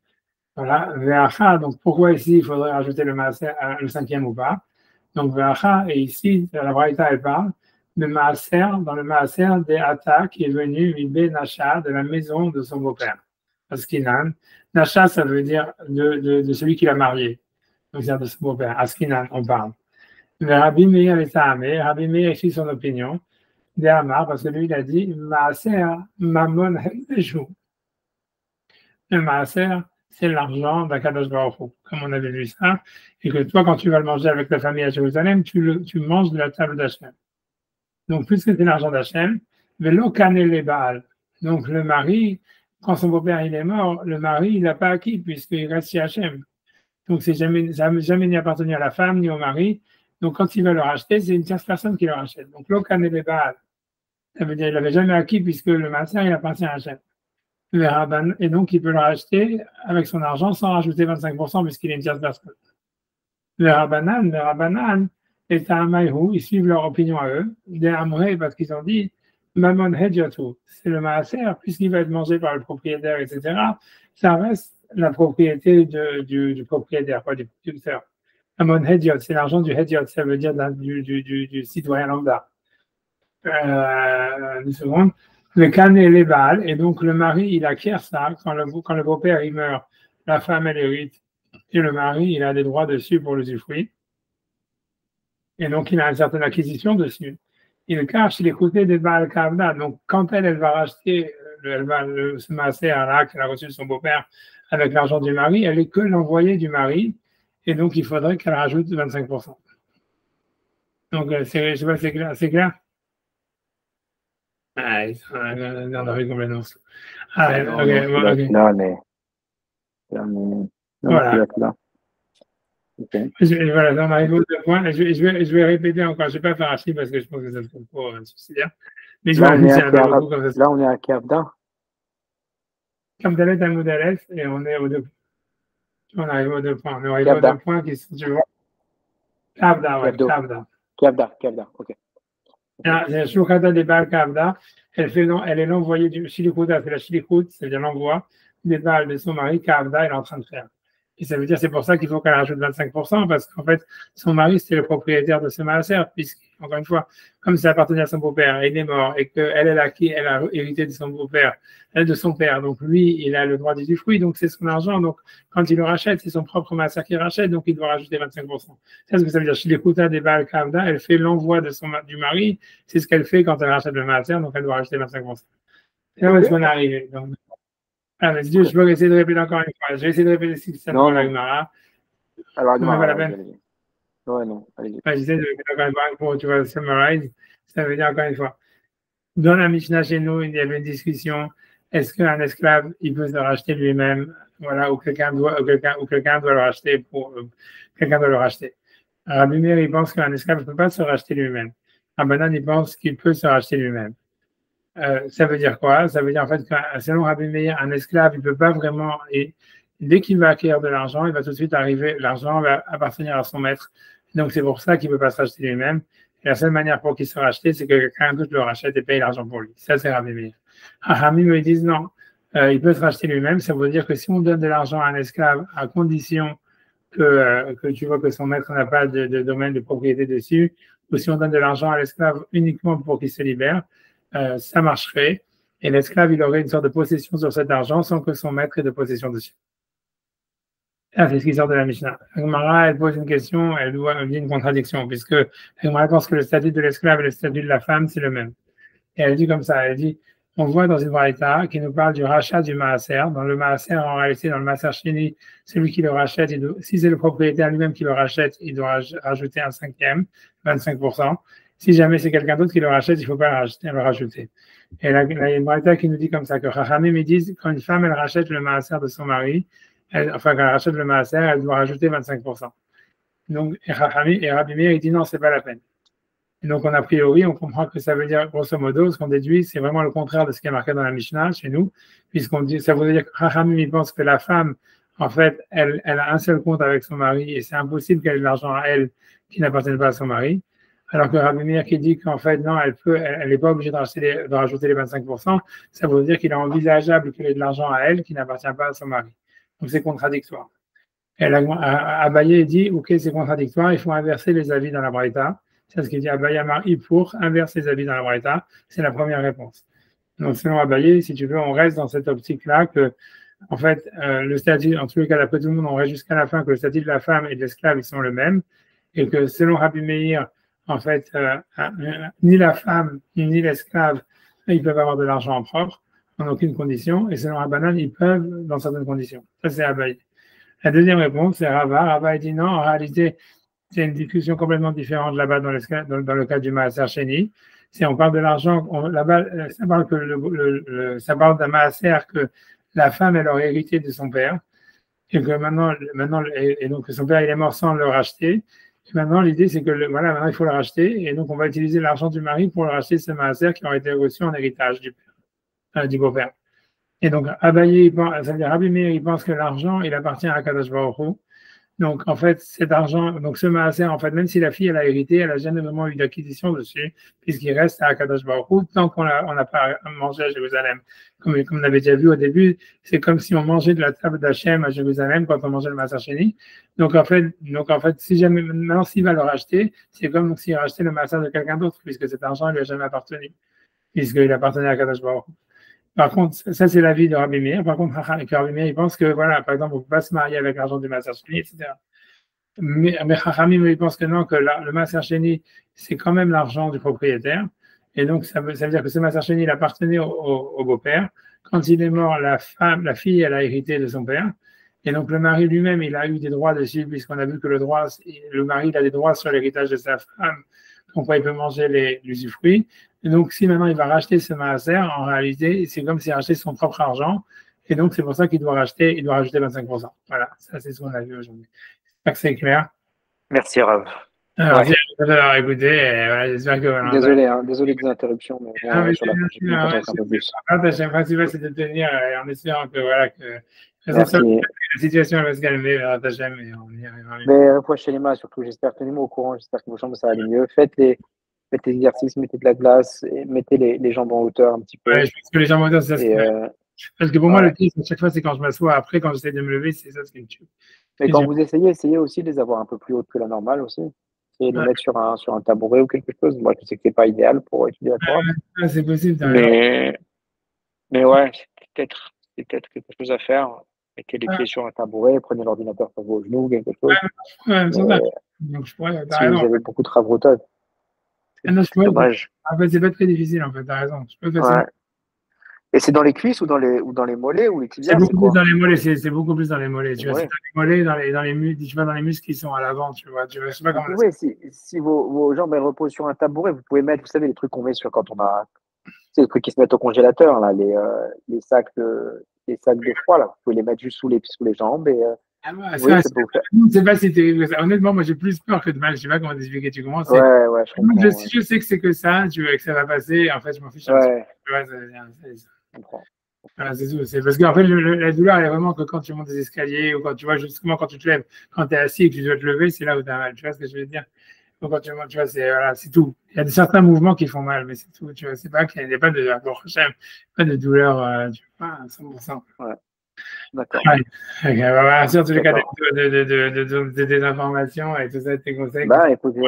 Voilà, Veacha, donc pourquoi ici il faudrait rajouter le 5e ou pas? Donc, Veacha, et ici, la Braïta, elle parle de Maaser, dans le Maaser des Ata qui est venu Mibé Nasha, de la maison de son beau-père. Askinan. Nasha, ça veut dire de celui qui l'a marié. Donc, c'est de son beau-père. Askinan, on parle. Mais Rabbi Meir est Sahamé. Rabbi Meir écrit son opinion. De Amar, parce que lui, il a dit Maaser, Mamon, Hemdejou. Le Maaser, c'est l'argent d'Akadosh Baruch Hu, comme on avait vu ça. Et que toi, quand tu vas le manger avec ta famille à Jérusalem, tu manges de la table d'Hachem. Donc, puisque c'est l'argent d'Hachem, Velo Kanel les Baal. Donc, le mari, quand son beau-père il est mort, le mari il n'a pas acquis puisqu'il reste chez Hachem. Donc ça n'a jamais ni appartenu à la femme ni au mari. Donc quand il va le racheter, c'est une tierce personne qui le rachète. Donc l'okan et ça veut dire qu'il n'avait jamais acquis puisque le master il appartient à Hachem. Et donc il peut le racheter avec son argent sans rajouter 25% puisqu'il est une tierce personne. Le Rabbanan, et Ta'amaïhu, ils suivent leur opinion à eux, des Amré, parce qu'ils ont dit, Mamon Hedjatu, c'est le maaser, puisqu'il va être mangé par le propriétaire, etc., ça reste la propriété du propriétaire, pas du producteur. Mamon Hedjot, c'est l'argent du Hedjot, ça veut dire du citoyen lambda. Une seconde. Le Khan et les Baal, et donc le mari, il acquiert ça, quand le beau-père, il meurt, la femme, elle hérite, et le mari, il a des droits dessus pour l'usufruit. Et donc, il a une certaine acquisition dessus. Il cache les côtés des Baal Kavna. Donc, quand elle va racheter ce maaser-là qu'elle a reçu de son beau-père avec l'argent du mari, elle est que l'envoyé du mari. Et donc, il faudrait qu'elle rajoute 25%. Donc, je sais pas, c'est clair? C'est clair? Ah, ils sont dans la rue complètement. Ah, Non, ok, non, bon, ok. là, mais. Là, mais. Non, Voilà. là. Okay. Voilà, on arrive aux deux points. Je vais répéter encore. Je ne vais pas faire un chiffre parce que je pense que ça serait trop suicidaire. Mais je vais répéter un peu beaucoup comme ça. Là, on est à Kavda. Kamdalet Talmud Aleph, et on est aux deux. On arrive aux deux points. On arrive aux deux points qui sont, tu vois. Kavda, ouais, Kavda, ok. C'est Shukata des Baal Kavda. Elle est l'envoyée du Shilikuta, c'est la Shilikut, c'est-à-dire l'envoi des Baal de son mari. Kavda, elle est en train de faire. Et ça veut dire, c'est pour ça qu'il faut qu'elle rajoute 25%, parce qu'en fait, son mari, c'était le propriétaire de ce maaser, puisque, encore une fois, comme ça appartenait à son beau-père, il est mort, et qu'elle, elle a hérité de son beau-père, elle de son père. Donc, lui, il a le droit d'usufruit, donc c'est son argent. Donc, quand il le rachète, c'est son propre maaser qui rachète, donc il doit rajouter 25%. C'est ce que ça veut dire. Chez les Kouta des Baal Kavda, elle fait l'envoi du mari, c'est ce qu'elle fait quand elle rachète le maaser, donc elle doit rajouter 25%. C'est là où est-ce qu'on est arrivé. Donc, ah, mais je vais essayer de répéter encore une fois. Je vais essayer de répéter si ça non, la Gemara. Alors, non, mais pas la peine. Ouais, non, allez-y. J'essaie de répéter encore une fois pour, tu vois, summarize. Ça veut dire encore une fois. Dans la Mishnah chez nous, il y avait une discussion. Est-ce qu'un esclave, il peut se racheter lui-même? Voilà, ou quelqu'un doit le racheter quelqu'un doit le racheter. Rabbi Meir, il pense qu'un esclave ne peut pas se racheter lui-même. Rabbanan, il pense qu'il peut se racheter lui-même. Ça veut dire quoi? Ça veut dire en fait que selon Rabbi Meir, un esclave, il ne peut pas vraiment, et dès qu'il va acquérir de l'argent, il va tout de suite arriver, l'argent va appartenir à son maître. Donc c'est pour ça qu'il ne peut pas se racheter lui-même. Et la seule manière pour qu'il se rachète, c'est que quelqu'un d'autre le rachète et paye l'argent pour lui. Ça, c'est Rabbi Meir. Rabbi me disent non, il peut se racheter lui-même. Ça veut dire que si on donne de l'argent à un esclave à condition que tu vois que son maître n'a pas de domaine de propriété dessus, ou si on donne de l'argent à l'esclave uniquement pour qu'il se libère, ça marcherait, et l'esclave, il aurait une sorte de possession sur cet argent sans que son maître ait de possession dessus. Ah, c'est ce qui sort de la Mishnah. Gemara, elle pose une question, elle dit une contradiction, puisque Gemara pense que le statut de l'esclave et le statut de la femme, c'est le même. Et elle dit comme ça, elle dit, on voit dans une braïta qui nous parle du rachat du maaser. Dans le maaser, en réalité, dans le maaser chéni, celui qui le rachète, si c'est le propriétaire lui-même qui le rachète, il doit rajouter un cinquième, 25%. Si jamais c'est quelqu'un d'autre qui le rachète, il ne faut pas le rajouter. Et là, il y a une braïta qui nous dit comme ça, que Chachamim, ils disent, quand une femme, elle rachète le maaser de son mari, quand elle rachète le maaser, elle doit rajouter 25%. Donc, et Rabbi Meir, il dit non, c'est pas la peine. Et donc, a priori, on comprend que ça veut dire, grosso modo, ce qu'on déduit, c'est vraiment le contraire de ce qui est marqué dans la Mishnah chez nous, puisqu'on dit, ça veut dire que Chachamim, il pense que la femme, en fait, elle a un seul compte avec son mari et c'est impossible qu'elle ait de l'argent à elle qui n'appartienne pas à son mari. Alors que Rabbi Meir qui dit qu'en fait, non, elle n'est pas obligée de rajouter les 25%, ça veut dire qu'il est envisageable qu'elle ait de l'argent à elle qui n'appartient pas à son mari. Donc, c'est contradictoire. Et Abaye dit, ok, c'est contradictoire, il faut inverser les avis dans la Braïta. C'est ce qu'il dit Abaye Amari pour inverser les avis dans la Braïta. C'est la première réponse. Donc, selon Abaye, si tu veux, on reste dans cette optique-là que, en fait, le statut, en tous les cas, d'après tout le monde, on reste jusqu'à la fin que le statut de la femme et de l'esclave, ils sont le même. Et que, selon Rabbi Meir, en fait, ni la femme, ni l'esclave, ils peuvent avoir de l'argent en propre, en aucune condition. Et selon Rabbanan, ils peuvent dans certaines conditions. Ça, c'est Abaye. La deuxième réponse, c'est Rava. Rava dit non, en réalité, c'est une discussion complètement différente là-bas dans le cas du Maaser Sheni. On parle de l'argent, là-bas, ça parle d'un Maaser que la femme, elle aurait hérité de son père, et que maintenant et donc son père, il est mort sans le racheter. Et maintenant, l'idée, c'est que maintenant, il faut le racheter, et donc on va utiliser l'argent du mari pour le racheter ce Maaser qui aurait été reçu en héritage du beau-père. Et donc, Abaye, ça veut dire Rabbi Meir, il pense que l'argent, il appartient à Kadosh Baruch Hu. Donc, en fait, cet argent, donc ce maaser, en fait, même si la fille, elle a hérité, elle n'a jamais vraiment eu d'acquisition dessus, puisqu'il reste à Akadosh Baruch Hu, tant qu'on n'a pas mangé à Jérusalem. Comme on avait déjà vu au début, c'est comme si on mangeait de la table d'Hachem à Jérusalem quand on mangeait le maaser sheni. Donc, en fait, si jamais, maintenant, s'il va le racheter, c'est comme s'il rachetait le maaser de quelqu'un d'autre, puisque cet argent, lui a jamais appartenu, puisqu'il appartenait à Akadosh Baruch Hu. Par contre, ça, c'est l'avis de Rabbi Meir. Par contre, Rabbi Meir, il pense que, voilà, par exemple, on ne peut pas se marier avec l'argent du maaser sheni, etc. Mais Chachamim, il pense que non, que le maaser sheni, c'est quand même l'argent du propriétaire. Et donc, ça veut dire que ce maaser sheni, il appartenait au beau-père. Quand il est mort, la fille, elle a hérité de son père. Et donc, le mari lui-même, il a eu des droits dessus, puisqu'on a vu que le mari, il a des droits sur l'héritage de sa femme. Donc, il peut manger l'usufruit. Et donc, si maintenant il va racheter ce maaser, en réalité, c'est comme s'il rachetait son propre argent. Et donc, c'est pour ça qu'il doit rajouter 25%. Voilà, ça, c'est ce qu'on a vu aujourd'hui. J'espère que c'est clair. Merci, Rav. Alors, Ouais. merci d'avoir écouté. Et voilà, j'espère que. Voilà, Désolé, hein, désolé des interruptions, mais ah, mais sur la fin, j'ai pu un peu plus. La principale, c'est de tenir en espérant que, voilà, que Merci. la situation va se calmer vers Hachem et on y arrivera. Mais chez les mains, surtout, j'espère, tenez-moi au courant, j'espère que vos chambres, ça va aller mieux. Faites les exercices, mettez de la glace, et mettez les jambes en hauteur un petit peu. Ouais, je pense que les jambes en hauteur, c'est ça. Parce que pour moi, le pire, à chaque fois, c'est quand je m'assois. Après, quand j'essaie de me lever, c'est ça ce qui me tue. Mais quand vous essayez aussi de les avoir un peu plus hautes que la normale aussi. Essayez de les mettre sur un tabouret ou quelque chose. Moi, je sais que c'est pas idéal pour étudier la Torah. C'est possible. Mais ouais, c'est peut-être quelque chose à faire. Mettez les pieds sur un tabouret, prenez l'ordinateur sur vos genoux, quelque chose. Donc, je pourrais, si vous avez beaucoup de travaux, c'est dommage. En fait, c'est pas très difficile, en fait, t'as raison. Ouais. Et c'est dans les cuisses ou dans les mollets ou les tibias? C'est beaucoup plus dans les mollets, c'est beaucoup plus dans les mollets. Tu vois, ouais. C'est dans les mollets, dans les muscles, tu vois, dans les muscles qui sont à l'avant, tu vois. Je sais pas comment. Oui, si vos jambes elles reposent sur un tabouret, vous pouvez mettre, vous savez, les trucs qu'on met sur quand on a, c'est les trucs qui se mettent au congélateur, là, les sacs de froid, là. Vous pouvez les mettre juste sous les jambes et. C'est pas si terrible que ça. Honnêtement, moi, j'ai plus peur que de mal. Je sais pas comment t'expliquer. Tu commences. Ouais, je comprends. Je sais que c'est que ça, tu vois, que ça va passer. En fait, je m'en fiche. Ouais. Je comprends. Voilà, c'est tout. C'est parce qu'en fait, la douleur, elle est vraiment que quand tu montes des escaliers ou quand tu vois, justement, quand tu te lèves, quand tu es assis et que tu dois te lever, c'est là où tu as mal. Tu vois ce que je veux dire? Donc, quand tu montes, tu vois, c'est tout. Il y a certains mouvements qui font mal, mais c'est tout. Tu vois, c'est pas qu'il n'y a pas de douleur, tu vois, à 100%. Ouais. D'accord. Okay, merci en tous les cas de tes informations et tout ça, tes conseils. Écoutez,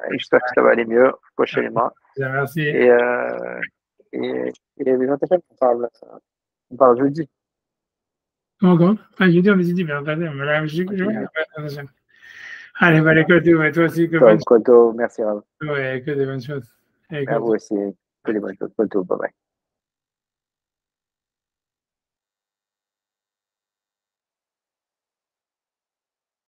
j'espère que ça va aller mieux. Pochez les mains. Merci. Et les intérêts, on parle jeudi. Comment? Jeudi, on est jeudi, mais attendez, allez, bah, les Koto, mais toi aussi, que bonnes choses. Merci, Rav. Ouais, que des bonnes choses. À vous aussi, que des bonnes choses. Koto, bye bye.